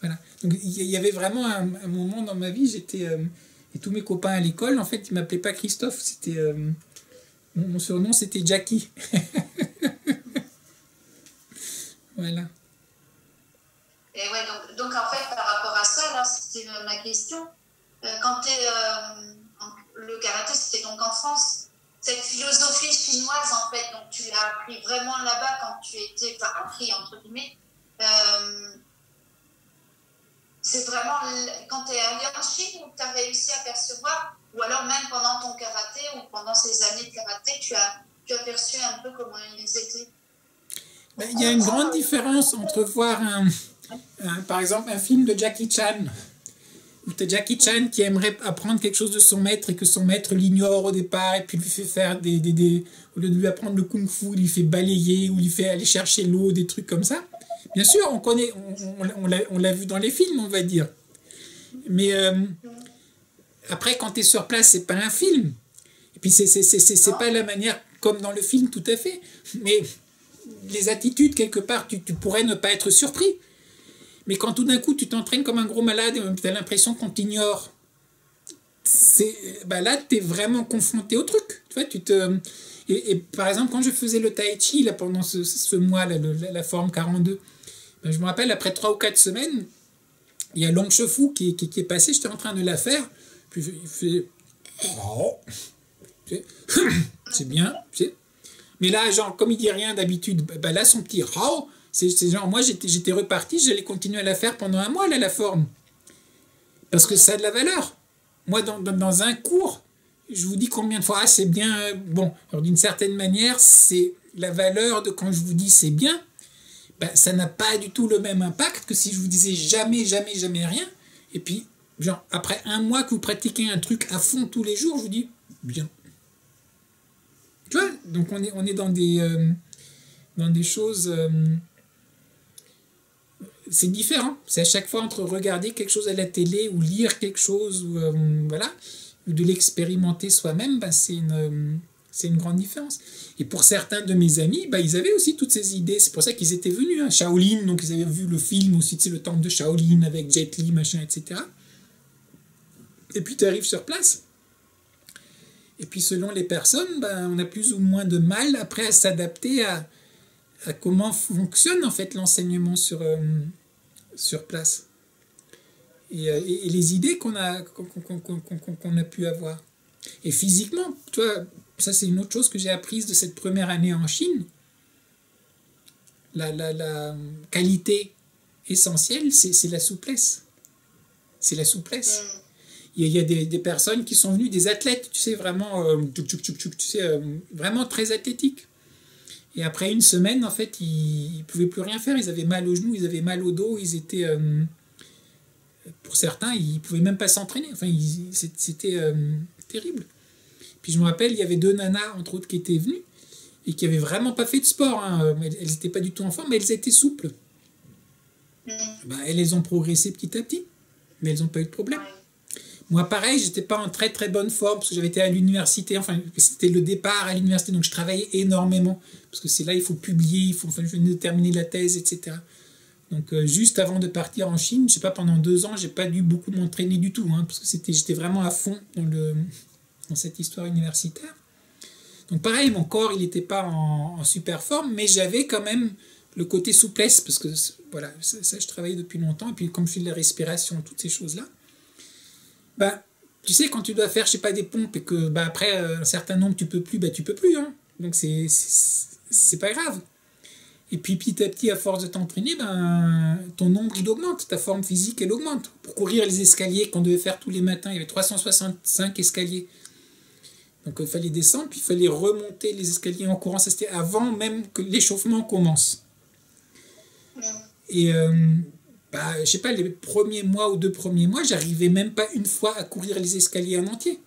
Voilà. Donc il y avait vraiment un moment dans ma vie, et tous mes copains à l'école, en fait, ils ne m'appelaient pas Christophe, mon surnom c'était Jackie. Voilà. Et ouais, donc en fait, par rapport à ça, là, c'était ma question. Quand le karaté, c'était donc en France. Cette philosophie chinoise, en fait, donc tu l'as appris vraiment là-bas quand tu étais, enfin, appris entre guillemets. C'est vraiment quand tu es allé en Chine où tu as réussi à percevoir, ou alors même pendant ton karaté ou pendant ces années de karaté, tu as perçu un peu comment ils étaient. Ben, il y a une grande différence entre voir par exemple un film de Jackie Chan, où tu as Jackie Chan qui aimerait apprendre quelque chose de son maître et que son maître l'ignore au départ et puis lui fait faire au lieu de lui apprendre le kung-fu, il lui fait balayer ou il lui fait aller chercher l'eau, des trucs comme ça. Bien sûr, on connaît, on l'a vu dans les films, on va dire. Mais après, quand tu es sur place, c'est pas un film. Et puis c'est pas la manière comme dans le film, tout à fait. Mais les attitudes, quelque part, tu pourrais ne pas être surpris. Mais quand tout d'un coup, tu t'entraînes comme un gros malade et tu as l'impression qu'on t'ignore, là, tu es vraiment confronté au truc. Tu vois, et par exemple, quand je faisais le tai chi là, pendant ce mois, là, la forme 42, ben, je me rappelle, après 3 ou 4 semaines, il y a Long Chefu qui est passé, j'étais en train de la faire, puis il fait... Oh, c'est bien, mais là, genre, comme il dit rien d'habitude, ben là, son petit oh, c'est genre, moi, j'étais reparti, j'allais continuer à la faire pendant un mois, là, la forme. Parce que ça a de la valeur. Moi, dans un cours, je vous dis combien de fois, c'est bien, bon, alors d'une certaine manière, c'est la valeur de quand je vous dis c'est bien, ben, ça n'a pas du tout le même impact que si je vous disais jamais, jamais, jamais rien. Et puis, genre, après un mois que vous pratiquez un truc à fond tous les jours, je vous dis bien. Tu vois, donc on est dans des choses... c'est différent. C'est à chaque fois entre regarder quelque chose à la télé ou lire quelque chose, ou, voilà, ou de l'expérimenter soi-même, ben, c'est une grande différence. Et pour certains de mes amis, ben, ils avaient aussi toutes ces idées. C'est pour ça qu'ils étaient venus. Hein. Shaolin, donc ils avaient vu le film aussi, tu sais, le temple de Shaolin avec Jet Li, machin, etc. Et puis tu arrives sur place. Et puis selon les personnes, ben, on a plus ou moins de mal après à s'adapter à comment fonctionne en fait l'enseignement sur place. Et les idées qu'on a pu avoir. Et physiquement, tu vois, ça c'est une autre chose que j'ai apprise de cette première année en Chine. La qualité essentielle, c'est la souplesse. c'est la souplesse. Mm. Il y a des personnes qui sont venues, des athlètes, tu sais, vraiment, vraiment très athlétiques. Et après une semaine, en fait, ils ne pouvaient plus rien faire. Ils avaient mal aux genoux, ils avaient mal au dos. Ils étaient, pour certains, ils ne pouvaient même pas s'entraîner. Enfin, c'était terrible. Puis je me rappelle, il y avait 2 nanas, entre autres, qui étaient venues et qui n'avaient vraiment pas fait de sport. Hein. Elles n'étaient pas du tout en forme, mais elles étaient souples. Ben, elles ont progressé petit à petit, mais elles n'ont pas eu de problème. Moi, pareil, j'étais pas en très très bonne forme parce que j'avais été à l'université, enfin, c'était le départ à l'université, donc je travaillais énormément parce que c'est là il faut publier, je venais de terminer la thèse, etc. Donc, juste avant de partir en Chine, je sais pas, pendant 2 ans, j'ai pas dû beaucoup m'entraîner du tout, hein, parce que j'étais vraiment à fond dans cette histoire universitaire. Donc, pareil, mon corps, il n'était pas en super forme, mais j'avais quand même le côté souplesse parce que, voilà, ça je travaillais depuis longtemps, et puis comme je fais de la respiration, toutes ces choses-là. Bah, tu sais, quand tu dois faire, je sais pas, des pompes et que bah, après un certain nombre tu peux plus, bah tu peux plus. Hein. Donc c'est pas grave. Et puis petit à petit, à force de t'entraîner, ben, ton nombre il augmente, ta forme physique elle augmente. Pour courir les escaliers qu'on devait faire tous les matins, il y avait 365 escaliers. Donc il fallait descendre, puis il fallait remonter les escaliers en courant. Ça c'était avant même que l'échauffement commence. Et bah, je sais pas, les premiers mois ou 2 premiers mois, j'arrivais même pas une fois à courir les escaliers en entier.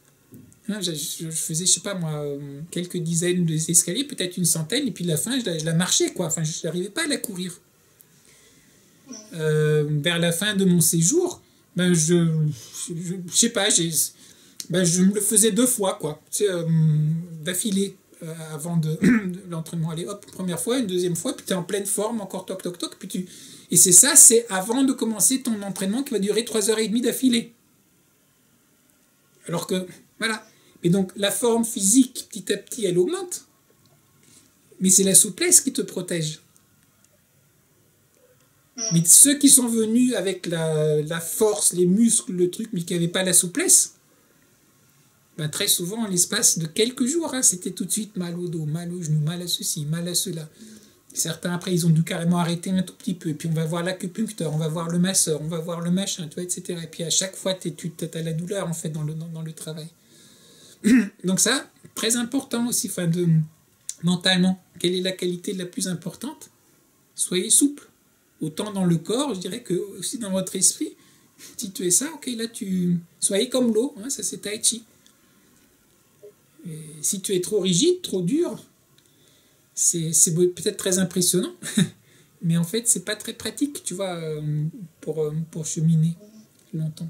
Hein, je faisais, je sais pas moi, quelques dizaines d'escaliers, peut-être une centaine, et puis la fin, je la marchais, quoi. Enfin, je n'arrivais pas à la courir. Vers la fin de mon séjour, ben, je sais pas, ben, je me le faisais 2 fois, quoi. Tu sais, d'affilée. Avant de l'entraînement. Allez, hop, première fois, une deuxième fois, puis tu es en pleine forme, encore toc, toc, toc, puis et c'est ça, c'est avant de commencer ton entraînement qui va durer 3h30 d'affilée. Alors que, voilà. Et donc, la forme physique, petit à petit, elle augmente, mais c'est la souplesse qui te protège. Mais ceux qui sont venus avec la force, les muscles, le truc, mais qui n'avaient pas la souplesse, ben très souvent, en l'espace de quelques jours, hein, c'était tout de suite mal au dos, mal au genou, mal à ceci, mal à cela. Certains, après, ils ont dû carrément arrêter un tout petit peu. Et puis, on va voir l'acupuncteur, on va voir le masseur, on va voir le machin, tu vois, etc. Et puis, à chaque fois, tu as la douleur, en fait, dans le travail. Donc ça, très important aussi, enfin, mentalement. Quelle est la qualité la plus importante? Soyez souple. Autant dans le corps, je dirais, que aussi dans votre esprit. Si tu es ça, ok, là, soyez comme l'eau, hein, ça c'est Tai Chi. Et si tu es trop rigide, trop dur, c'est peut-être très impressionnant, mais en fait, c'est pas très pratique, tu vois, pour cheminer longtemps.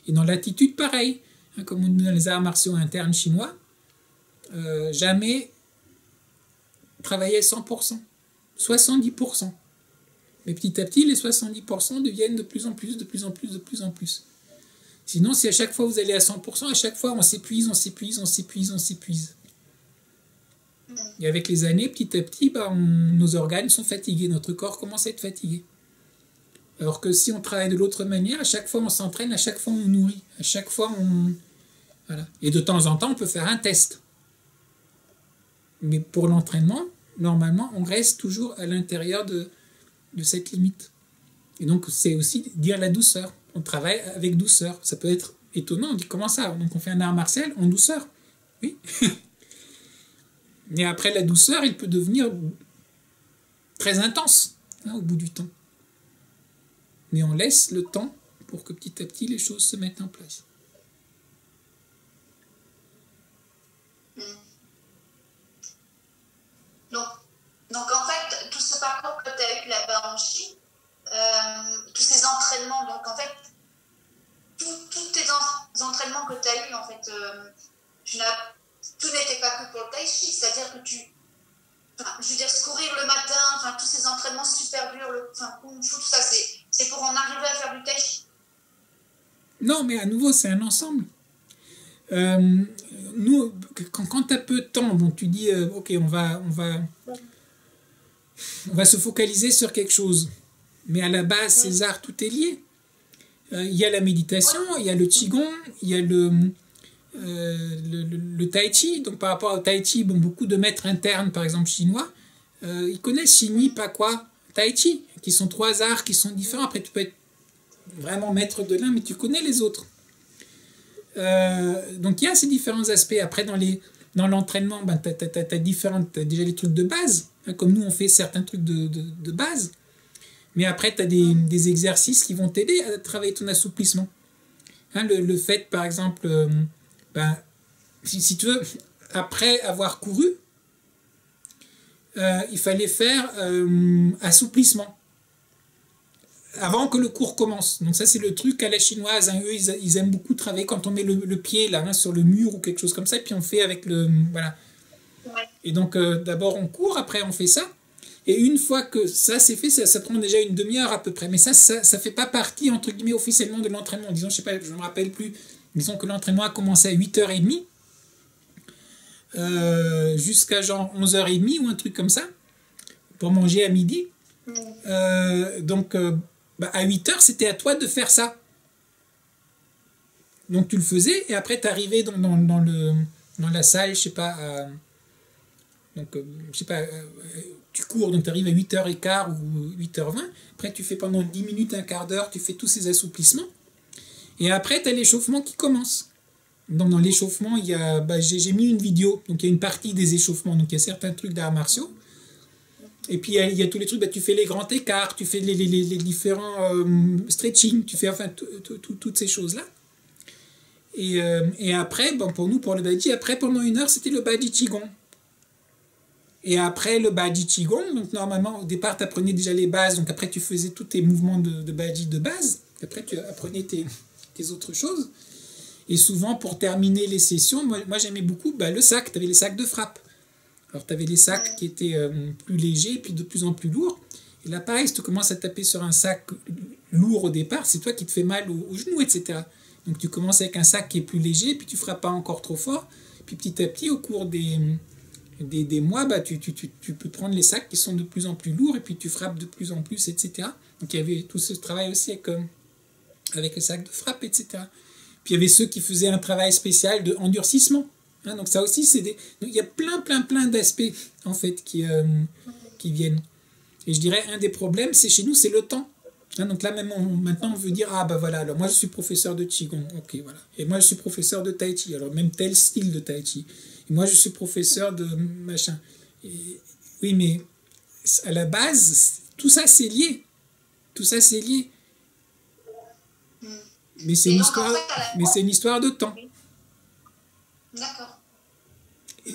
Et dans l'attitude, pareil, hein, comme on dit dans les arts martiaux internes chinois, jamais travailler à 100%, 70%. Mais petit à petit, les 70% deviennent de plus en plus, de plus en plus, de plus en plus. Sinon, si à chaque fois vous allez à 100%, à chaque fois on s'épuise, on s'épuise, on s'épuise, on s'épuise. Et avec les années, petit à petit, bah, nos organes sont fatigués, notre corps commence à être fatigué. Alors que si on travaille de l'autre manière, à chaque fois on s'entraîne, à chaque fois on nourrit, à chaque fois on... Voilà. Et de temps en temps, on peut faire un test. Mais pour l'entraînement, normalement, on reste toujours à l'intérieur de cette limite. Et donc, c'est aussi dire la douceur. On travaille avec douceur. Ça peut être étonnant, on dit comment ça? Donc on fait un art martial en douceur. Oui. Mais après la douceur, il peut devenir très intense, hein, au bout du temps. Mais on laisse le temps pour que petit à petit les choses se mettent en place. Donc en fait, tout ce parcours que tu as eu là-bas en Chine, tous ces entraînements, donc en fait, tous tes entraînements que tu as eu, en fait, tout n'était pas que pour le tai chi, c'est-à-dire que je veux dire, courir le matin, tous ces entraînements super durs, kung fu, tout ça, c'est pour en arriver à faire du tai chi. Non, mais à nouveau, c'est un ensemble. Nous, quand tu as peu de temps, bon, tu dis, ok, on va se focaliser sur quelque chose. Mais à la base, ces arts, tout est lié. Il y a la méditation, il y a le qigong, il y a le tai chi. Donc par rapport au tai chi, bon, beaucoup de maîtres internes, par exemple chinois, ils connaissent Xingyi, Pakwa, Tai Chi, qui sont 3 arts qui sont différents. Après, tu peux être vraiment maître de l'un, mais tu connais les autres. Donc il y a ces différents aspects. Après, dans l'entraînement, ben, tu as déjà les trucs de base, hein, comme nous on fait certains trucs de base, mais après tu as des exercices qui vont t'aider à travailler ton assouplissement. Hein, le fait, par exemple, ben, si tu veux, après avoir couru, il fallait faire assouplissement avant que le cours commence. Donc ça, c'est le truc à la chinoise. Hein. Eux, ils aiment beaucoup travailler quand on met le pied là, hein, sur le mur ou quelque chose comme ça, et puis on fait avec le... Voilà. Ouais. Et donc, d'abord, on court, après, on fait ça. Et une fois que ça c'est fait, ça prend déjà une demi-heure à peu près. Mais ça fait pas partie, entre guillemets, officiellement de l'entraînement. Disons, je sais pas, je me rappelle plus. Disons que l'entraînement a commencé à 8h30 jusqu'à genre 11h30 ou un truc comme ça, pour manger à midi. Donc, à 8h, c'était à toi de faire ça. Donc, tu le faisais, et après, tu arrivais dans la salle, je sais pas, tu cours, donc tu arrives à 8h15 ou 8h20. Après, tu fais pendant 10 minutes, un quart d'heure, tu fais tous ces assouplissements. Et après, tu as l'échauffement qui commence. Donc, dans l'échauffement, il y a, j'ai mis une vidéo. Donc, il y a une partie des échauffements. Donc, il y a certains trucs d'arts martiaux. Et puis, il y a tous les trucs. Tu fais les grands écarts, tu fais les différents stretching, tu fais enfin toutes ces choses-là. Et après, pour nous, pour le Baiji, après, pendant 1 heure, c'était le Baiji Qigong. Et après le Baiji Qigong, donc normalement, au départ, tu apprenais déjà les bases. Donc après, tu faisais tous tes mouvements de Baiji de base. Après, tu apprenais tes autres choses. Et souvent, pour terminer les sessions, moi j'aimais beaucoup le sac. Tu avais les sacs de frappe. Alors, tu avais les sacs qui étaient plus légers, puis de plus en plus lourds. Et là, pareil, si tu commences à taper sur un sac lourd au départ, c'est toi qui te fais mal au genou, etc. Donc, tu commences avec un sac qui est plus léger, puis tu ne frappes pas encore trop fort. Puis petit à petit, au cours des mois, tu peux prendre les sacs qui sont de plus en plus lourds, et puis tu frappes de plus en plus, etc. Donc, il y avait tout ce travail aussi avec le sac de frappe, etc. Puis, il y avait ceux qui faisaient un travail spécial de endurcissement. Hein, donc ça aussi, donc, il y a plein d'aspects en fait qui viennent. Et je dirais, un des problèmes, c'est chez nous, c'est le temps. Hein, donc là, maintenant, on veut dire, voilà, alors moi je suis professeur de Qigong, ok, voilà. Et moi je suis professeur de Tai Chi, alors même tel style de Tai Chi. Et moi je suis professeur de machin. Oui, mais à la base, tout ça c'est lié. Tout ça c'est lié. Mais c'est une histoire de temps. D'accord.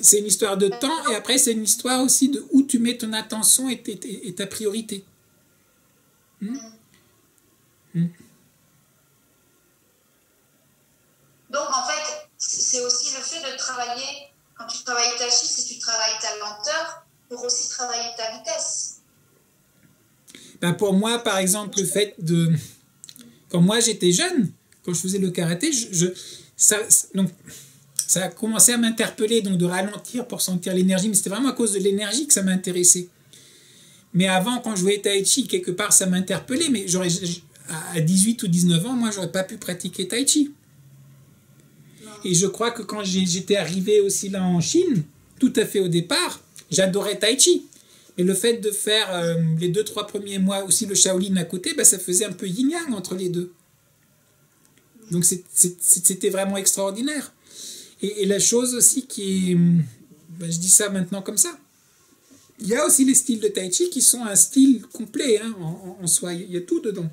C'est une histoire de temps, et après c'est une histoire aussi de où tu mets ton attention et ta priorité. Donc en fait, c'est aussi le fait de travailler, quand tu travailles ta chi, c'est que tu travailles ta lenteur pour aussi travailler ta vitesse. Pour moi, par exemple, le fait de... Quand moi j'étais jeune, quand je faisais le karaté, ça a commencé à m'interpeller, donc de ralentir pour sentir l'énergie, mais c'était vraiment à cause de l'énergie que ça m'intéressait. Mais avant, quand je jouais Tai Chi, quelque part, ça m'interpellait, mais à 18 ou 19 ans, moi, j'aurais pas pu pratiquer Tai Chi. Et je crois que quand j'étais arrivé aussi là en Chine, tout à fait au départ, j'adorais Tai Chi. Mais le fait de faire les 2-3 premiers mois aussi le Shaolin à côté, ça faisait un peu yin-yang entre les deux. Donc c'était vraiment extraordinaire. Et la chose aussi qui est... je dis ça maintenant comme ça. Il y a aussi les styles de Tai Chi qui sont un style complet hein, en soi. Il y a tout dedans.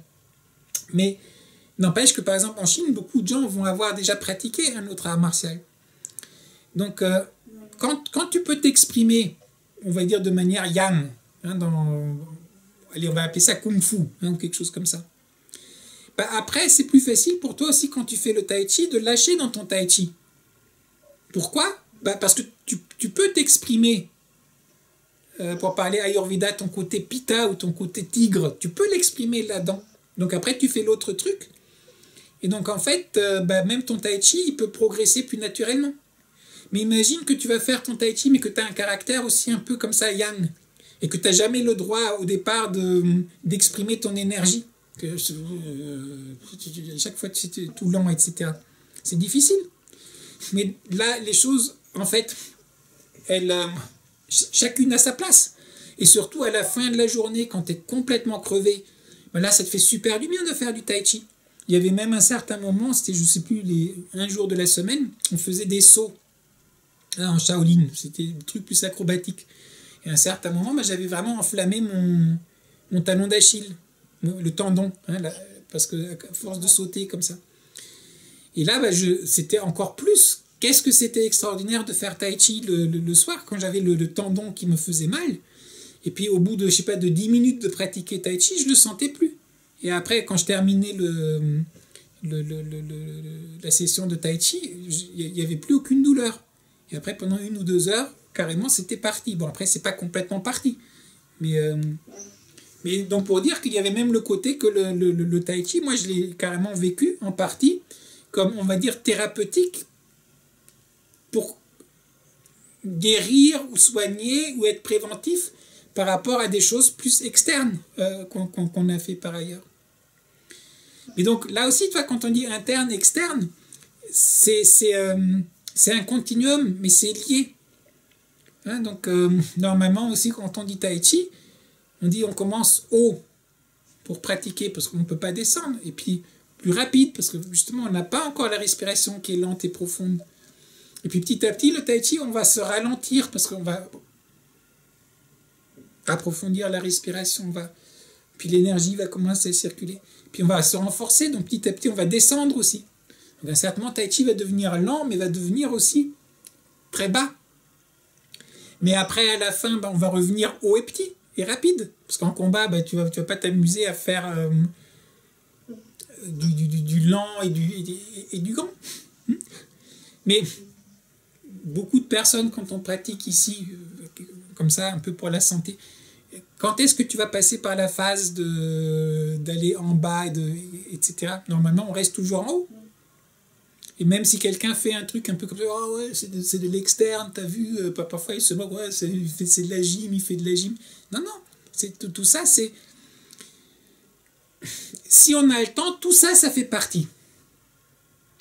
Mais n'empêche que par exemple en Chine, beaucoup de gens vont avoir déjà pratiqué un autre art martial. Donc quand tu peux t'exprimer, on va dire de manière yang, hein, allez, on va appeler ça kung fu, hein, ou quelque chose comme ça. Après, c'est plus facile pour toi aussi quand tu fais le Tai Chi de lâcher dans ton Tai Chi. Pourquoi ? Parce que tu peux t'exprimer, pour parler Ayurveda, ton côté Pitta ou ton côté tigre, tu peux l'exprimer là-dedans. Donc après, tu fais l'autre truc. Et donc en fait, même ton Tai Chi, il peut progresser plus naturellement. Mais imagine que tu vas faire ton Tai Chi, mais que tu as un caractère aussi un peu comme ça, yang, et que tu n'as jamais le droit au départ d'exprimer ton énergie. À chaque fois, tu es tout lent, etc. C'est difficile. Mais là, les choses, en fait, chacune a sa place. Et surtout, à la fin de la journée, quand tu es complètement crevé, Ben là, ça te fait super du bien de faire du tai chi. Il y avait même un certain moment, c'était, je sais plus, un jour de la semaine, on faisait des sauts en Shaolin. C'était des trucs plus acrobatiques. Et à un certain moment, ben, j'avais vraiment enflammé mon talon d'Achille, le tendon, hein, parce que à force de sauter comme ça. Et là, ben, c'était encore plus. Qu'est-ce que c'était extraordinaire de faire tai chi le soir, quand j'avais le tendon qui me faisait mal. Et puis au bout de, je sais pas, de 10 minutes de pratiquer tai chi, je le sentais plus. Et après, quand je terminais la session de tai chi, il n'y avait plus aucune douleur. Et après, pendant 1 ou 2 heures, carrément, c'était parti. Bon, après, c'est pas complètement parti. Mais donc, pour dire qu'il y avait même le côté que le tai chi, moi, je l'ai carrément vécu, en partie, comme, on va dire, thérapeutique, pour guérir ou soigner ou être préventif par rapport à des choses plus externes qu'on a fait par ailleurs. Mais donc, là aussi, toi, quand on dit interne, externe, c'est un continuum, mais c'est lié. Hein, donc, normalement aussi, quand on dit tai chi, on dit on commence haut pour pratiquer, parce qu'on ne peut pas descendre, et puis plus rapide, parce que justement, on n'a pas encore la respiration qui est lente et profonde. Et puis petit à petit, le tai chi, on va se ralentir, parce qu'on va approfondir la respiration, puis l'énergie va commencer à circuler. Puis on va se renforcer, donc petit à petit, on va descendre aussi. Donc, certainement, tai chi va devenir lent, mais va devenir aussi très bas. Mais après, à la fin, on va revenir haut et petit, et rapide. Parce qu'en combat, tu vas pas t'amuser à faire du lent et du grand. Mais beaucoup de personnes, quand on pratique ici, comme ça, un peu pour la santé, quand est-ce que tu vas passer par la phase d'aller en bas, etc. Normalement, on reste toujours en haut. Et même si quelqu'un fait un truc un peu comme ça, oh ouais, c'est de l'externe, t'as vu, parfois il se moque, ouais, c'est de la gym, il fait de la gym. Non, non, tout ça, c'est... Si on a le temps, tout ça, ça fait partie.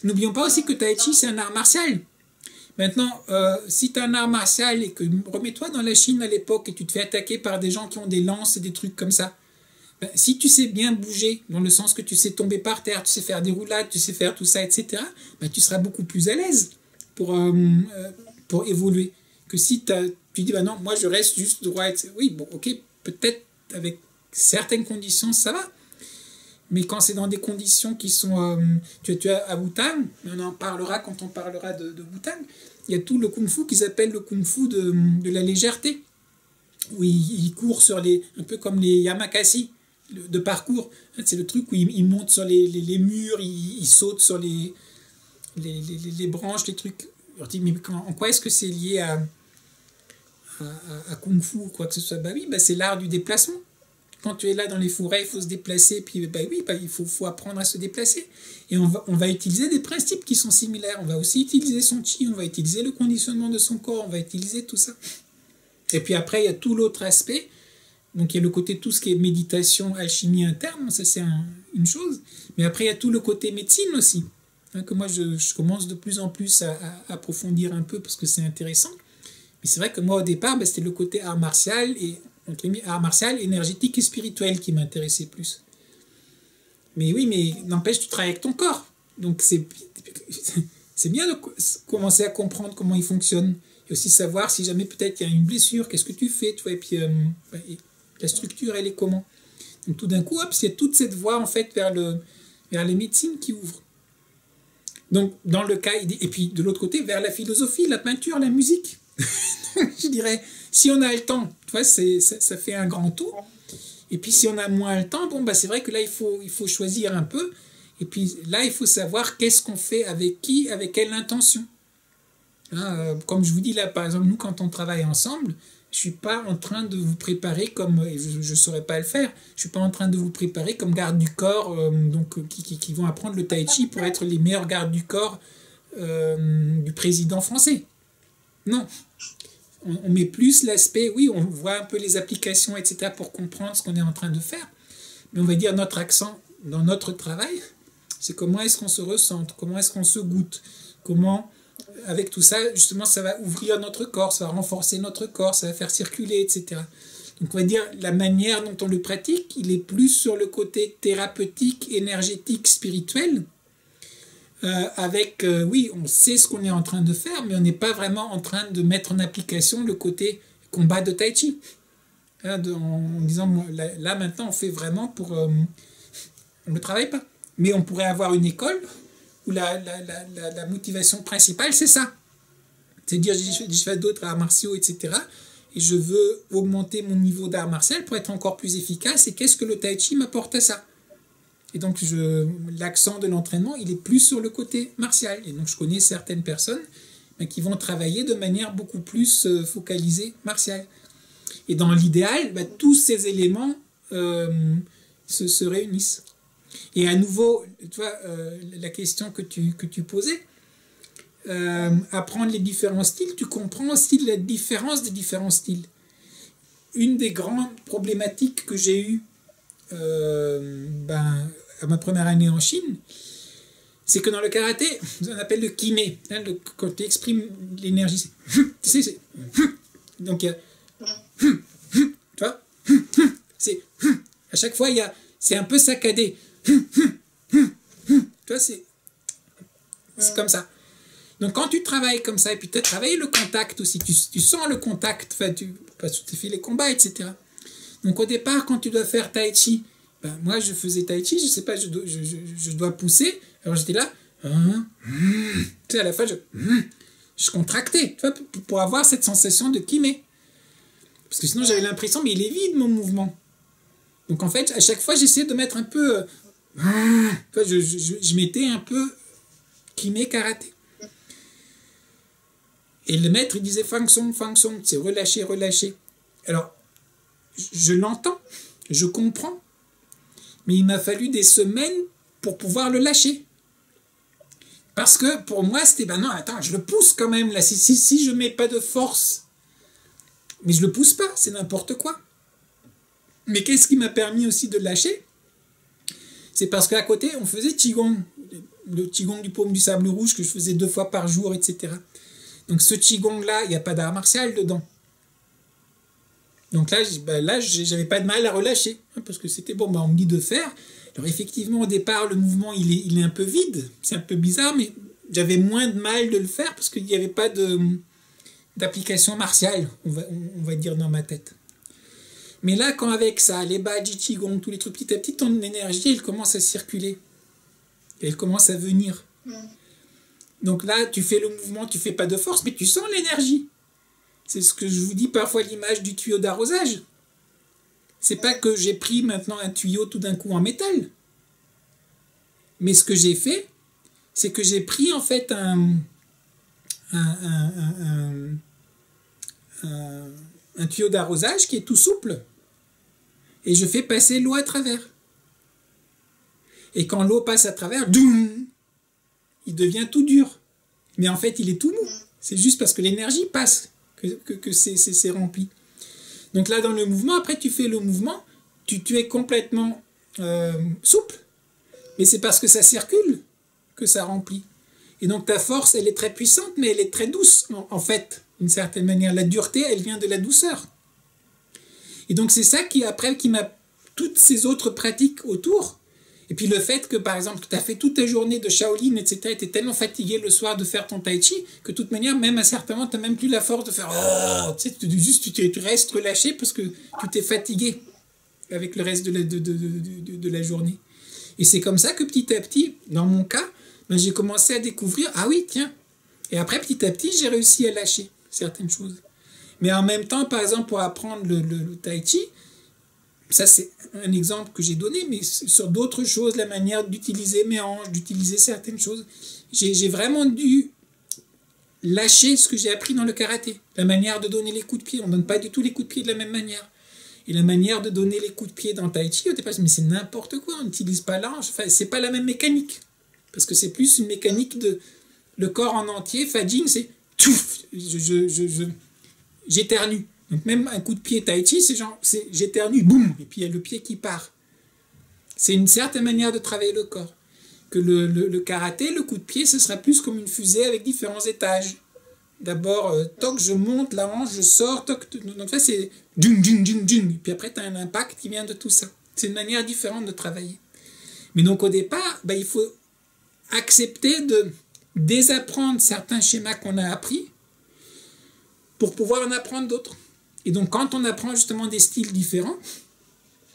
N'oublions pas aussi que Tai Chi, c'est un art martial. Maintenant, si tu as un art martial et que, remets-toi dans la Chine à l'époque et tu te fais attaquer par des gens qui ont des lances et des trucs comme ça, si tu sais bien bouger, dans le sens que tu sais tomber par terre, tu sais faire des roulades, tu sais faire tout ça, etc., tu seras beaucoup plus à l'aise pour évoluer. Que si tu dis, non, moi je reste juste droit, oui, bon, ok, peut-être avec certaines conditions, ça va. Mais quand c'est dans des conditions qui sont... tu as à Wu-Tang, on en parlera quand on parlera de Wu-Tang, il y a tout le kung-fu qu'ils appellent le kung-fu de la légèreté, où ils courent sur un peu comme les yamakasi de parcours. C'est le truc où ils montent sur les murs, ils sautent sur les branches, les trucs. Alors, tu dis, mais en quoi est-ce que c'est lié à kung-fu ou quoi que ce soit? Oui, c'est l'art du déplacement. Quand tu es là dans les forêts, il faut se déplacer, puis il faut apprendre à se déplacer. Et on va utiliser des principes qui sont similaires. On va aussi utiliser son chi, on va utiliser le conditionnement de son corps, on va utiliser tout ça. Et puis après, il y a tout l'autre aspect. Donc il y a le côté, tout ce qui est méditation, alchimie interne, ça c'est une chose. Mais après, il y a tout le côté médecine aussi, que moi je commence de plus en plus à approfondir un peu parce que c'est intéressant. Mais c'est vrai que moi au départ, c'était le côté art martial et art martial, énergétique et spirituel qui m'intéressait plus. Mais oui, mais n'empêche, tu travailles avec ton corps. Donc c'est bien de commencer à comprendre comment il fonctionne. Et aussi savoir si jamais peut-être il y a une blessure, qu'est-ce que tu fais, tu vois, et puis la structure, elle est comment. Donc tout d'un coup, hop, c'est toute cette voie en fait vers les médecines qui ouvre. Donc dans le cas, et puis de l'autre côté, vers la philosophie, la peinture, la musique. Je dirais, si on a le temps, tu vois, ça fait un grand tour. Et puis si on a moins le temps, c'est vrai que là, il faut choisir un peu. Et puis là, il faut savoir qu'est-ce qu'on fait avec qui, avec quelle intention. Hein, comme je vous dis là, par exemple, nous, quand on travaille ensemble, je ne suis pas en train de vous préparer comme, et je ne saurais pas le faire, je ne suis pas en train de vous préparer comme garde du corps, qui vont apprendre le tai chi pour être les meilleurs gardes du corps du président français. Non. On met plus l'aspect, oui, on voit un peu les applications, etc., pour comprendre ce qu'on est en train de faire. Mais on va dire notre accent dans notre travail, c'est comment est-ce qu'on se ressente, comment est-ce qu'on se goûte, comment, avec tout ça, justement, ça va ouvrir notre corps, ça va renforcer notre corps, ça va faire circuler, etc. Donc on va dire la manière dont on le pratique, il est plus sur le côté thérapeutique, énergétique, spirituel. Oui, on sait ce qu'on est en train de faire, mais on n'est pas vraiment en train de mettre en application le côté combat de Tai Chi. En disant, là maintenant on fait vraiment pour... on ne travaille pas. Mais on pourrait avoir une école où la motivation principale, c'est ça. C'est dire, je fais d'autres arts martiaux, etc. Et je veux augmenter mon niveau d'art martial pour être encore plus efficace. Et qu'est-ce que le Tai Chi m'apporte à ça? Et donc, l'accent de l'entraînement, il est plus sur le côté martial. Et donc, je connais certaines personnes qui vont travailler de manière beaucoup plus focalisée martiale. Et dans l'idéal, tous ces éléments se réunissent. Et à nouveau, tu vois, la question que tu posais, apprendre les différents styles, tu comprends aussi la différence des différents styles. Une des grandes problématiques que j'ai eues à ma première année en Chine, c'est que dans le karaté, on appelle le kimé, quand tu exprimes l'énergie, c'est donc il y a tu vois, c'est à chaque fois c'est un peu saccadé, tu vois, c'est comme ça. Donc quand tu travailles comme ça, et puis tu as travaillé le contact aussi, tu sens le contact, tu fais les combats, etc. Donc au départ, quand tu dois faire Tai Chi, moi je faisais Tai Chi, je sais pas, je dois pousser, alors j'étais là, tu sais, à la fin je contractais, tu vois, pour avoir cette sensation de kimé. Parce que sinon j'avais l'impression, mais il est vide mon mouvement. Donc en fait, à chaque fois j'essayais de mettre un peu, tu vois, je mettais un peu kimé karaté. Et le maître, il disait Fang Song, c'est relâcher, relâcher. Alors, je l'entends, je comprends, mais il m'a fallu des semaines pour pouvoir le lâcher. Parce que pour moi, c'était, non, attends, je le pousse quand même, là. Si je ne mets pas de force, mais je ne le pousse pas, c'est n'importe quoi. Mais qu'est-ce qui m'a permis aussi de lâcher? C'est parce qu'à côté, on faisait Qigong, le Qigong du Paume du Sable Rouge que je faisais 2 fois par jour, etc. Donc ce Qigong-là, il n'y a pas d'art martial dedans. Donc là, j'avais pas de mal à relâcher, parce que c'était bon, on me dit de faire. Alors effectivement, au départ, le mouvement, il est un peu vide, c'est un peu bizarre, mais j'avais moins de mal de le faire parce qu'il n'y avait pas d'application martiale, on va dire, dans ma tête. Mais là, quand avec ça, les Baji Qigong, tous les trucs, petit à petit, ton énergie, elle commence à circuler. Et elle commence à venir. Donc là, tu fais le mouvement, tu fais pas de force, mais tu sens l'énergie. C'est ce que je vous dis parfois, l'image du tuyau d'arrosage. C'est pas que j'ai pris maintenant un tuyau tout d'un coup en métal. Mais ce que j'ai fait, c'est que j'ai pris en fait un tuyau d'arrosage qui est tout souple. Et je fais passer l'eau à travers. Et quand l'eau passe à travers, il devient tout dur. Mais en fait, il est tout mou. C'est juste parce que l'énergie passe que c'est rempli. Donc là, dans le mouvement, après tu fais le mouvement, tu es complètement souple. Mais c'est parce que ça circule que ça remplit. Et donc ta force, elle est très puissante, mais elle est très douce, en fait, d'une certaine manière. La dureté, elle vient de la douceur. Et donc c'est ça qui m'a... Toutes ces autres pratiques autour. Et puis le fait que, par exemple, tu as fait toute ta journée de Shaolin, etc., tu es tellement fatigué le soir de faire ton Tai Chi, que de toute manière, même à certains moments, tu n'as même plus la force de faire... tu sais, juste tu restes relâché parce que tu t'es fatigué avec le reste de la journée. Et c'est comme ça que petit à petit, dans mon cas, j'ai commencé à découvrir, ah oui, tiens. Et après, petit à petit, j'ai réussi à lâcher certaines choses. Mais en même temps, par exemple, pour apprendre le Tai Chi, ça c'est un exemple que j'ai donné, mais sur d'autres choses, la manière d'utiliser mes hanches, d'utiliser certaines choses, j'ai vraiment dû lâcher ce que j'ai appris dans le karaté. La manière de donner les coups de pied, on ne donne pas du tout les coups de pied de la même manière. Et la manière de donner les coups de pied dans Tai Chi, au départ, mais c'est n'importe quoi, on n'utilise pas l'ange, enfin, c'est pas la même mécanique. Parce que c'est plus une mécanique de le corps en entier, Fajing, c'est j'éternue. Donc même un coup de pied Tai Chi, c'est genre, j'éternue, boum, et puis il y a le pied qui part. C'est une certaine manière de travailler le corps. Que le karaté, le coup de pied, ce sera plus comme une fusée avec différents étages. D'abord, toc, je monte la hanche, je sors, toc, donc ça c'est djung, djung, djung, djung. Puis après, tu as un impact qui vient de tout ça. C'est une manière différente de travailler. Mais donc au départ, ben, il faut accepter de désapprendre certains schémas qu'on a appris pour pouvoir en apprendre d'autres. Et donc quand on apprend justement des styles différents,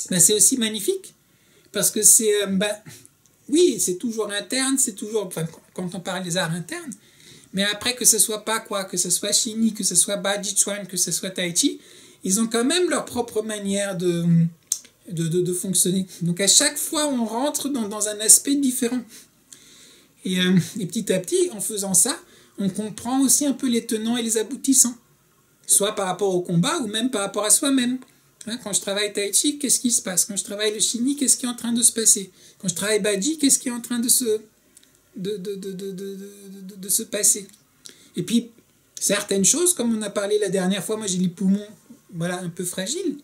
ben, c'est aussi magnifique. Parce que c'est, ben, oui, c'est toujours interne, c'est toujours, enfin, quand on parle des arts internes, mais après que ce soit pas quoi, que ce soit Chini, que ce soit Bajie-Chuan, que ce soit Tai Chi, ils ont quand même leur propre manière de fonctionner. Donc à chaque fois, on rentre dans un aspect différent. Et petit à petit, en faisant ça, on comprend aussi un peu les tenants et les aboutissants. Soit par rapport au combat, ou même par rapport à soi-même. Hein, quand je travaille Tai Chi, qu'est-ce qui se passe? Quand je travaille le Chini, qu'est-ce qui est en train de se passer? Quand je travaille Bajie, qu'est-ce qui est en train de se passer? Et puis, certaines choses, comme on a parlé la dernière fois, moi j'ai les poumons voilà, un peu fragiles.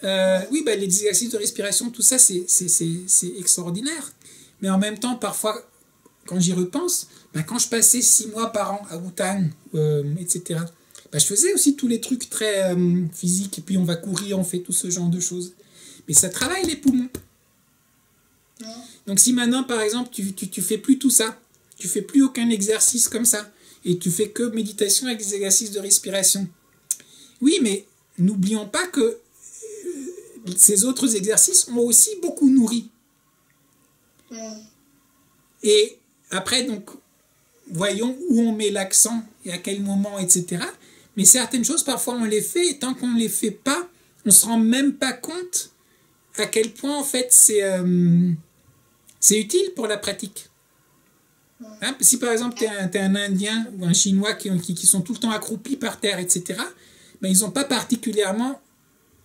Oui, bah, les exercices de respiration, tout ça, c'est extraordinaire. Mais en même temps, parfois, quand j'y repense, bah, quand je passais 6 mois par an à Wutang, etc., bah, je faisais aussi tous les trucs très physiques, et puis on va courir, on fait tout ce genre de choses. Mais ça travaille les poumons. Donc si maintenant, par exemple, tu fais plus tout ça, tu fais plus aucun exercice comme ça, et tu fais que méditation avec des exercices de respiration. Oui, mais n'oublions pas que ces autres exercices ont aussi beaucoup nourri. Et après, donc, voyons où on met l'accent et à quel moment, etc. Mais certaines choses, parfois, on les fait, et tant qu'on ne les fait pas, on ne se rend même pas compte à quel point, en fait, c'est utile pour la pratique. Hein, si par exemple tu es un Indien ou un Chinois qui sont tout le temps accroupis par terre, etc., ben, ils n'ont pas particulièrement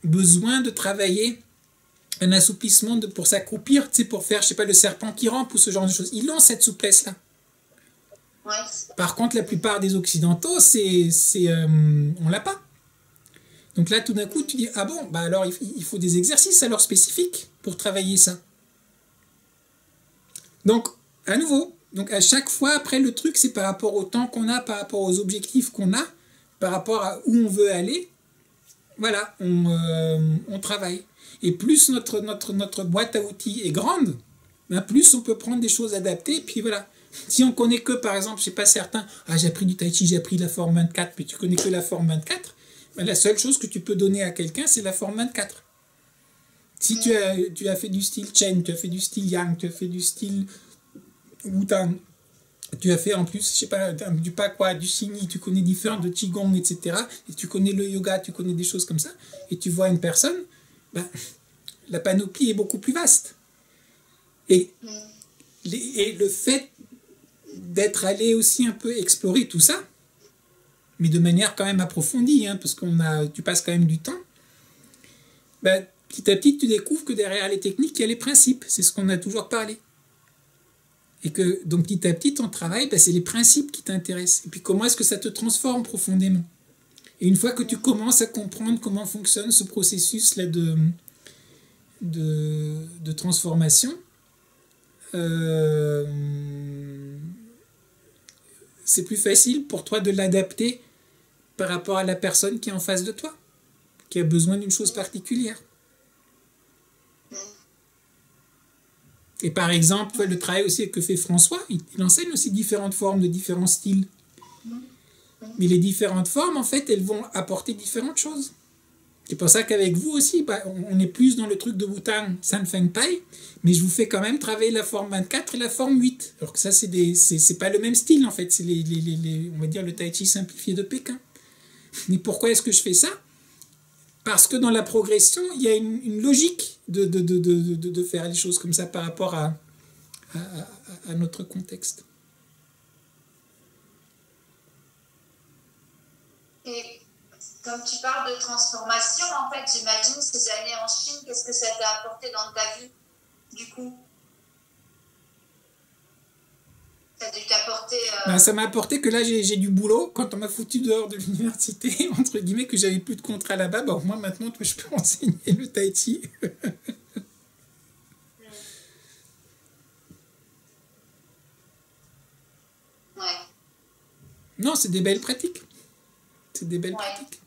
besoin de travailler un assouplissement pour s'accroupir, pour faire, je sais pas, le serpent qui rampe ou ce genre de choses. Ils ont cette souplesse-là. Ouais. Par contre, la plupart des Occidentaux, on l'a pas. Donc là, tout d'un coup, tu dis, ah bon, bah alors il faut des exercices alors spécifiques pour travailler ça. Donc, à nouveau, donc à chaque fois, après, le truc, c'est par rapport au temps qu'on a, par rapport aux objectifs qu'on a, par rapport à où on veut aller. Voilà, on travaille. Et plus notre boîte à outils est grande, ben plus on peut prendre des choses adaptées. Puis voilà. Si on connaît que, par exemple, je sais pas certains, ah j'ai appris du Tai Chi, j'ai appris la forme 24, puis tu connais que la forme 24, ben la seule chose que tu peux donner à quelqu'un, c'est la forme 24. Si tu as fait du style Chen, tu as fait du style Yang, tu as fait du style Wutang, tu as fait en plus, je sais pas, du Pakwa, du Chini, tu connais différents de Qigong, etc. Et tu connais le yoga, tu connais des choses comme ça, et tu vois une personne, ben, la panoplie est beaucoup plus vaste. Et le fait d'être allé aussi un peu explorer tout ça, mais de manière quand même approfondie, hein, parce tu passes quand même du temps, ben, petit à petit, tu découvres que derrière les techniques, il y a les principes. C'est ce qu'on a toujours parlé. Et que, donc, petit à petit, ton travail, ben, c'est les principes qui t'intéressent. Et puis, comment est-ce que ça te transforme profondément? Et une fois que tu commences à comprendre comment fonctionne ce processus-là de transformation, c'est plus facile pour toi de l'adapter par rapport à la personne qui est en face de toi, qui a besoin d'une chose particulière. Et par exemple, le travail aussi que fait François, il enseigne aussi différentes formes de différents styles. Mais les différentes formes, en fait, elles vont apporter différentes choses. C'est pour ça qu'avec vous aussi, bah, on est plus dans le truc de Wutang, San Feng Pai, mais je vous fais quand même travailler la forme 24 et la forme 8. Alors que ça, c'est pas le même style, en fait. C'est on va dire le Tai Chi simplifié de Pékin. Mais pourquoi est-ce que je fais ça? Parce que dans la progression, il y a une logique de faire les choses comme ça par rapport à notre contexte. Et comme tu parles de transformation, en fait, j'imagine ces années en Chine, qu'est-ce que ça t'a apporté dans ta vie, du coup? Ça a dû t'apporter... Ben, ça m'a apporté que là, j'ai du boulot. Quand on m'a foutu dehors de l'université, entre guillemets, que j'avais plus de contrat là-bas, ben, moi, maintenant, je peux enseigner le Tai Chi. Ouais. Non, c'est des belles pratiques. C'est des belles Ouais. pratiques.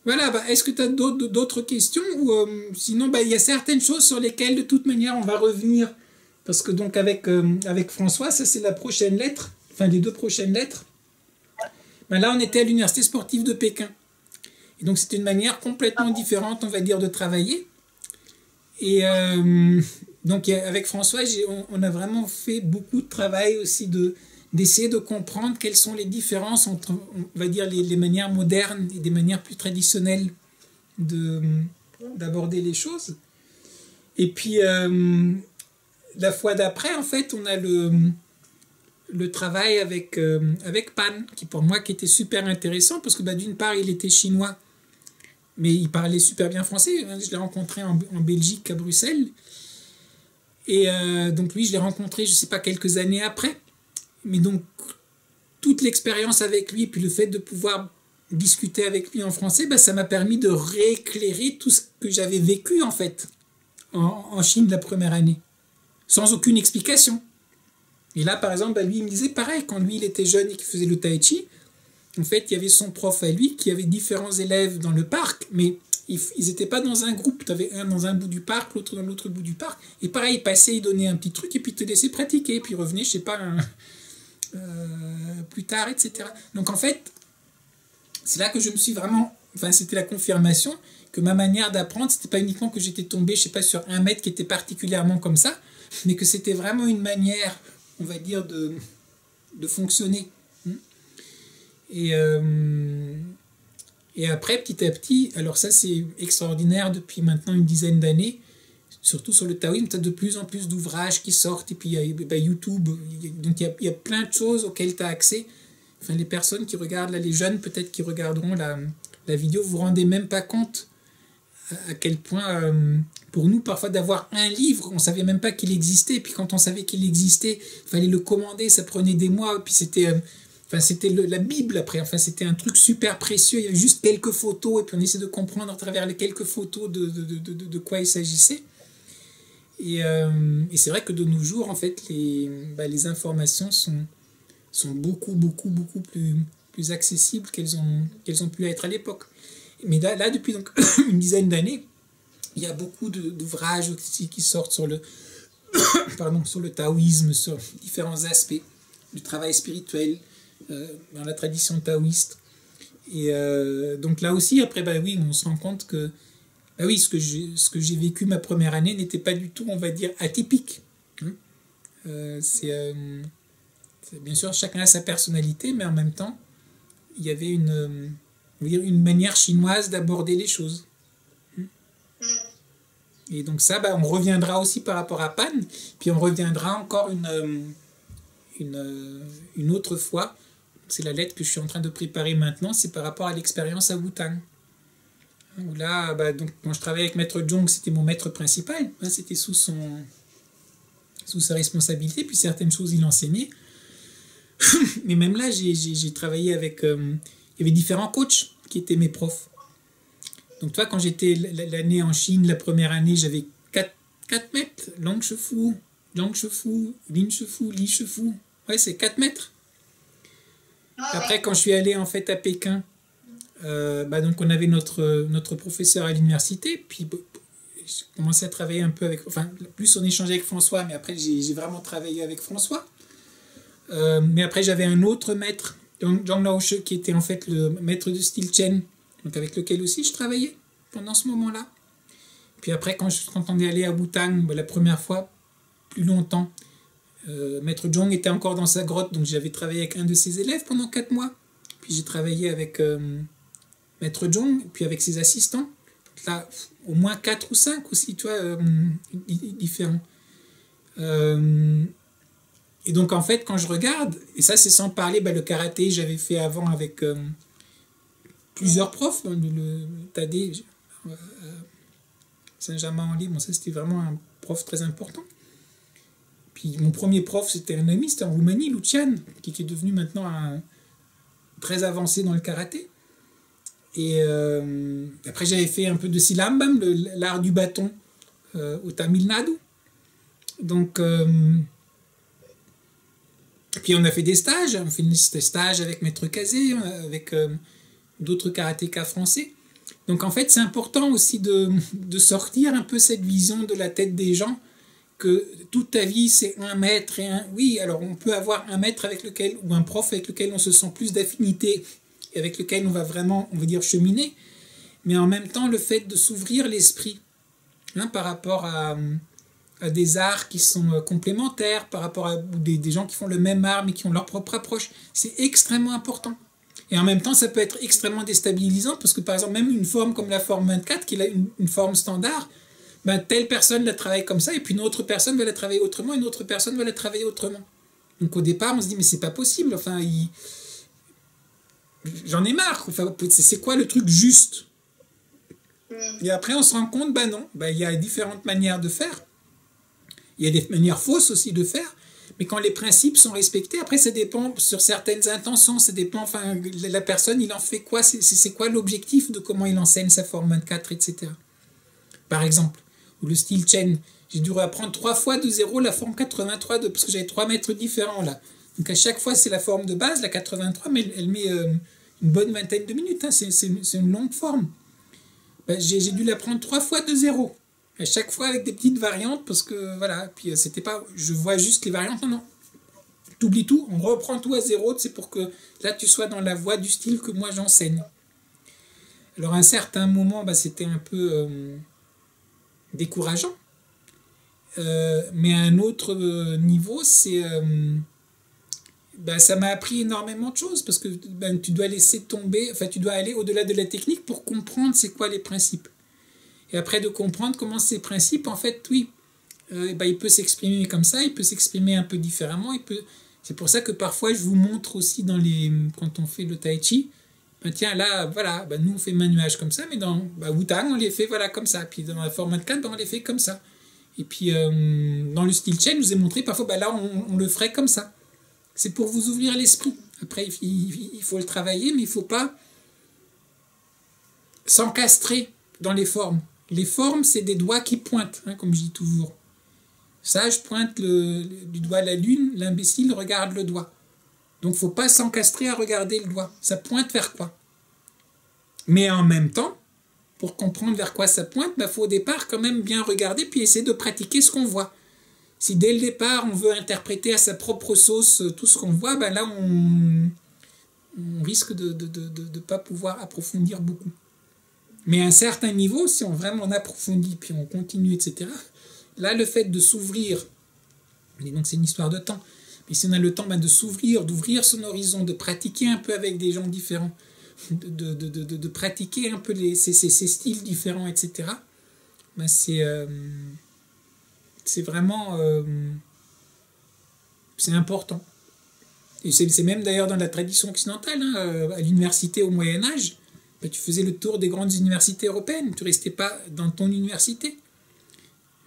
Voilà, bah, est-ce que tu as d'autres questions ou sinon bah, il y a certaines choses sur lesquelles de toute manière on va revenir parce que donc avec François, ça c'est la prochaine lettre, enfin les deux prochaines lettres. Bah, là on était à l'université sportive de Pékin et donc c'était une manière complètement différente on va dire de travailler et donc avec François on a vraiment fait beaucoup de travail aussi d'essayer de comprendre quelles sont les différences entre, on va dire, les manières modernes et des manières plus traditionnelles de, d'aborder les choses. Et puis, la fois d'après, en fait, on a le travail avec Pan, qui pour moi qui était super intéressant, parce que bah, d'une part, il était chinois, mais il parlait super bien français. Je l'ai rencontré en Belgique, à Bruxelles. Et donc lui, je l'ai rencontré, je ne sais pas, quelques années après. Mais donc, toute l'expérience avec lui, puis le fait de pouvoir discuter avec lui en français, bah, ça m'a permis de rééclairer tout ce que j'avais vécu, en fait, en Chine la première année, sans aucune explication. Et là, par exemple, bah, lui, il me disait pareil, quand lui, il était jeune et qu'il faisait le tai chi, en fait, il y avait son prof à lui qui avait différents élèves dans le parc, mais ils n'étaient pas dans un groupe. Tu avais un dans un bout du parc, l'autre dans l'autre bout du parc. Et pareil, il passait, il donnait un petit truc, et puis il te laissait pratiquer, puis il revenait, je sais pas, plus tard, etc. Donc en fait, c'est là que je me suis vraiment, enfin c'était la confirmation que ma manière d'apprendre, c'était pas uniquement que j'étais tombé, je sais pas, sur un maître qui était particulièrement comme ça, mais que c'était vraiment une manière, on va dire, de fonctionner. Et, et après, petit à petit, alors ça c'est extraordinaire depuis maintenant une dizaine d'années, surtout sur le taoïsme, tu as de plus en plus d'ouvrages qui sortent, et puis il y a bah, YouTube, donc il y a plein de choses auxquelles tu as accès. Enfin, les personnes qui regardent, là, les jeunes peut-être qui regarderont la vidéo, vous vous rendez même pas compte à quel point, pour nous, parfois d'avoir un livre, on savait même pas qu'il existait, et puis quand on savait qu'il existait, il fallait le commander, ça prenait des mois, et puis c'était... Enfin, c'était la Bible après, enfin, c'était un truc super précieux, il y avait juste quelques photos, et puis on essayait de comprendre à travers les quelques photos de quoi il s'agissait. Et c'est vrai que de nos jours, en fait, les informations sont beaucoup, beaucoup, beaucoup plus accessibles qu'elles ont pu être à l'époque. Mais là, depuis donc, une dizaine d'années, il y a beaucoup d'ouvrages aussi qui sortent sur le taoïsme, sur différents aspects du travail spirituel dans la tradition taoïste. Et donc là aussi, après, bah oui, on se rend compte que bah oui, ce que j'ai vécu ma première année n'était pas du tout, on va dire, atypique. Bien sûr, chacun a sa personnalité, mais en même temps, il y avait une manière chinoise d'aborder les choses. Et donc ça, bah, on reviendra aussi par rapport à Pan, puis on reviendra encore une autre fois. C'est la lettre que je suis en train de préparer maintenant, c'est par rapport à l'expérience à Wutang. Où là, bah, donc, quand je travaillais avec Maître Zhong, c'était mon maître principal, hein, c'était sous sa responsabilité, puis certaines choses il enseignait. Mais même là, j'ai travaillé avec... il y avait différents coachs qui étaient mes profs. Donc toi, quand j'étais l'année en Chine, la première année, j'avais 4 maîtres. Lang Shefu, Lin Shefu, Li Shefu. Ouais, c'est 4 maîtres. Après, quand je suis allé en fait à Pékin, bah, donc on avait notre professeur à l'université, puis j'ai commencé à travailler un peu avec... Enfin, plus on échangeait avec François, mais après j'ai vraiment travaillé avec François. Mais après, j'avais un autre maître, Zhang Laoshe, qui était en fait le maître de style Chen, donc avec lequel aussi je travaillais pendant ce moment-là. Puis après, quand on est allé à Wutang, la première fois, plus longtemps, maître Zhong était encore dans sa grotte, donc j'avais travaillé avec un de ses élèves pendant 4 mois. Puis j'ai travaillé avec maître Zhong, puis avec ses assistants. Là, au moins 4 ou 5 aussi, tu vois, différents. Et donc en fait, quand je regarde, et ça c'est sans parler, bah, le karaté, j'avais fait avant avec plusieurs profs, le Tadé, Saint-Germain-en-Laye, bon ça c'était vraiment un prof très important. Puis mon premier prof c'était un ami, c'était en Roumanie, Lucian, qui est devenu maintenant très avancé dans le karaté. Et après j'avais fait un peu de silambam, l'art du bâton au Tamil Nadu. Donc Puis on a fait des stages, on fait des stages avec Maître Kazé, avec d'autres karatékas français. Donc en fait, c'est important aussi de sortir un peu cette vision de la tête des gens, que toute ta vie c'est un maître et un... Oui, alors on peut avoir un maître avec lequel, ou un prof avec lequel on se sent plus d'affinité, et avec lequel on va vraiment, on va dire, cheminer, mais en même temps le fait de s'ouvrir l'esprit, hein, par rapport à des arts qui sont complémentaires, par rapport à des gens qui font le même art mais qui ont leur propre approche, c'est extrêmement important. Et en même temps, ça peut être extrêmement déstabilisant parce que, par exemple, même une forme comme la forme 24, qui est une forme standard, ben, telle personne la travaille comme ça, et puis une autre personne va la travailler autrement, une autre personne va la travailler autrement. Donc au départ, on se dit, mais c'est pas possible, enfin, j'en ai marre, enfin, c'est quoi le truc juste? Et après, on se rend compte, ben non, ben, il y a différentes manières de faire, il y a des manières fausses aussi de faire, mais quand les principes sont respectés, après ça dépend sur certaines intentions, ça dépend, enfin, la personne, il en fait quoi, c'est quoi l'objectif de comment il enseigne sa forme 24, etc. Par exemple, ou le style Chen, j'ai dû apprendre 3 fois de zéro la forme 83, parce que j'avais 3 maîtres différents là. Donc à chaque fois, c'est la forme de base, la 83, mais elle met une bonne vingtaine de minutes, hein, c'est une longue forme. Ben, j'ai dû l'apprendre 3 fois de zéro. À chaque fois avec des petites variantes, parce que voilà, puis c'était pas, je vois juste les variantes, non, t'oublies tout, on reprend tout à zéro, c'est pour que là tu sois dans la voie du style que moi j'enseigne. Alors à un certain moment, bah, c'était un peu décourageant, mais à un autre niveau, bah, ça m'a appris énormément de choses, parce que bah, tu dois laisser tomber, enfin tu dois aller au-delà de la technique pour comprendre c'est quoi les principes. Et après de comprendre comment ces principes, en fait, oui, bah, il peut s'exprimer comme ça, il peut s'exprimer un peu différemment, c'est pour ça que parfois je vous montre aussi quand on fait le tai chi, bah, tiens là, voilà, bah, nous on fait manuage comme ça, mais dans Wu-Tang on les fait voilà, comme ça, puis dans la forme 24, bah, on les fait comme ça. Et puis dans le style Chen, je vous ai montré parfois, bah, là on le ferait comme ça. C'est pour vous ouvrir l'esprit. Après, il faut le travailler, mais il ne faut pas s'encastrer dans les formes. Les formes, c'est des doigts qui pointent, hein, comme je dis toujours. Ça, je pointe du doigt la lune, l'imbécile regarde le doigt. Donc, il ne faut pas s'encastrer à regarder le doigt. Ça pointe vers quoi? Mais en même temps, pour comprendre vers quoi ça pointe, il faut au départ quand même bien regarder, puis essayer de pratiquer ce qu'on voit. Si dès le départ, on veut interpréter à sa propre sauce tout ce qu'on voit, ben là, on risque de ne pas pouvoir approfondir beaucoup. Mais à un certain niveau, si on vraiment approfondit, puis on continue, etc., là, le fait de s'ouvrir, et donc c'est une histoire de temps, mais si on a le temps de s'ouvrir, d'ouvrir son horizon, de pratiquer un peu avec des gens différents, de pratiquer un peu ces styles différents, etc., ben c'est vraiment... c'est important. Et c'est même d'ailleurs dans la tradition occidentale, hein, à l'université au Moyen-Âge, ben, tu faisais le tour des grandes universités européennes, tu ne restais pas dans ton université.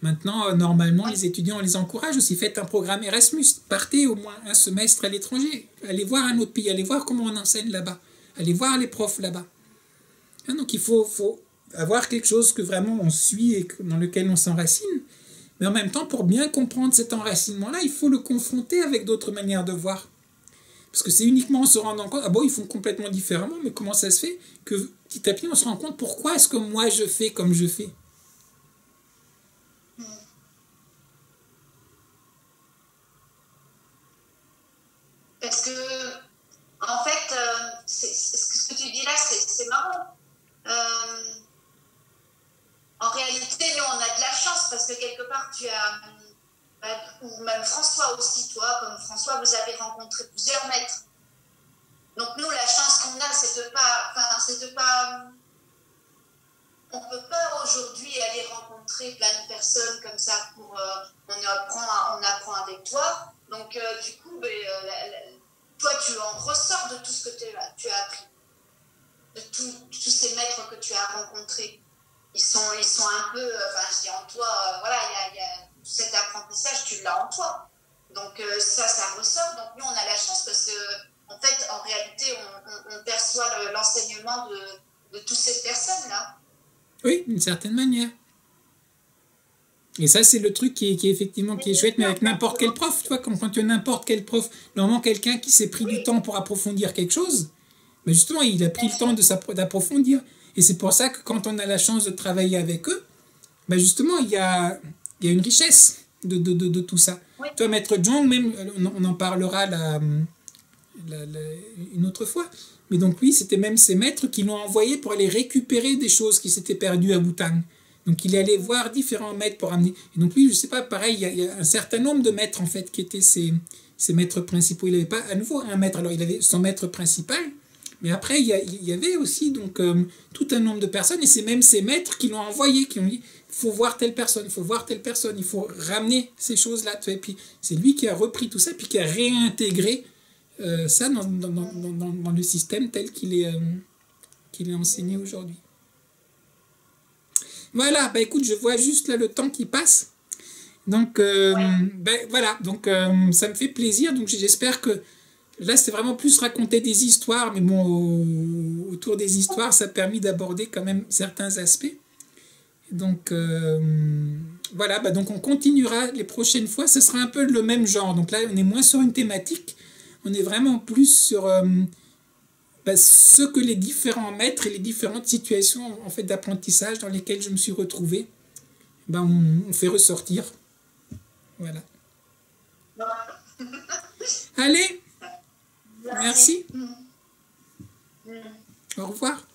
Maintenant, normalement, les étudiants, on les encourage aussi. Faites un programme Erasmus, partez au moins un semestre à l'étranger, allez voir un autre pays, allez voir comment on enseigne là-bas, allez voir les profs là-bas. Hein, donc il faut avoir quelque chose que vraiment on suit et dans lequel on s'enracine. Mais en même temps, pour bien comprendre cet enracinement-là, il faut le confronter avec d'autres manières de voir. Parce que c'est uniquement en se rendant compte, ah bon, ils font complètement différemment, mais comment ça se fait que petit à petit, on se rend compte, pourquoi est-ce que moi je fais comme je fais? Parce que, en fait, ce que tu dis là, c'est marrant. En réalité, nous, on a de la chance parce que quelque part, tu as, ou même François aussi, toi, comme François, vous avez rencontré plusieurs maîtres. Donc nous, la chance qu'on a, c'est de pas, on ne peut pas aujourd'hui aller rencontrer plein de personnes comme ça pour, on apprend avec toi. Donc du coup, toi, tu en ressors de tout ce que tu as appris, de tous ces maîtres que tu as rencontrés. Ils sont un peu, je dis en toi, voilà, il y a cet apprentissage, tu l'as en toi. Donc ça ressort. Donc nous, on a la chance parce que, en fait, en réalité, on perçoit l'enseignement de toutes ces personnes-là. Oui, d'une certaine manière. Et ça, c'est le truc qui est effectivement qui est chouette, mais avec n'importe quel prof, tu vois, quand tu as n'importe quel prof, normalement quelqu'un qui s'est pris du temps pour approfondir quelque chose, mais justement, il a pris le temps d'approfondir. Et c'est pour ça que quand on a la chance de travailler avec eux, ben justement, il y a une richesse de tout ça. Oui. Toi, Maître Zhang, même, on en parlera une autre fois, mais donc lui, c'était même ses maîtres qui l'ont envoyé pour aller récupérer des choses qui s'étaient perdues à Bhoutan. Donc il est allé voir différents maîtres pour amener. Et donc lui, je sais pas, pareil, il y a un certain nombre de maîtres en fait qui étaient ses maîtres principaux. Il n'avait pas à nouveau un maître. Alors il avait son maître principal, mais après il y avait aussi donc tout un nombre de personnes, et c'est même ces maîtres qui l'ont envoyé, qui ont dit il faut voir telle personne, il faut voir telle personne, il faut ramener ces choses-là. Et puis c'est lui qui a repris tout ça, puis qui a réintégré ça dans le système tel qu'il est enseigné aujourd'hui. Voilà, bah écoute, je vois juste là le temps qui passe. Donc, ben, voilà, donc ça me fait plaisir. Donc j'espère que là, c'était vraiment plus raconter des histoires, mais bon, autour des histoires, ça a permis d'aborder quand même certains aspects. Donc, voilà, bah, donc on continuera les prochaines fois. Ce sera un peu le même genre. Donc là, on est moins sur une thématique. On est vraiment plus sur ce que les différents maîtres et les différentes situations en fait, d'apprentissage dans lesquelles je me suis retrouvé, ben, on fait ressortir. Voilà. Allez, merci. Au revoir.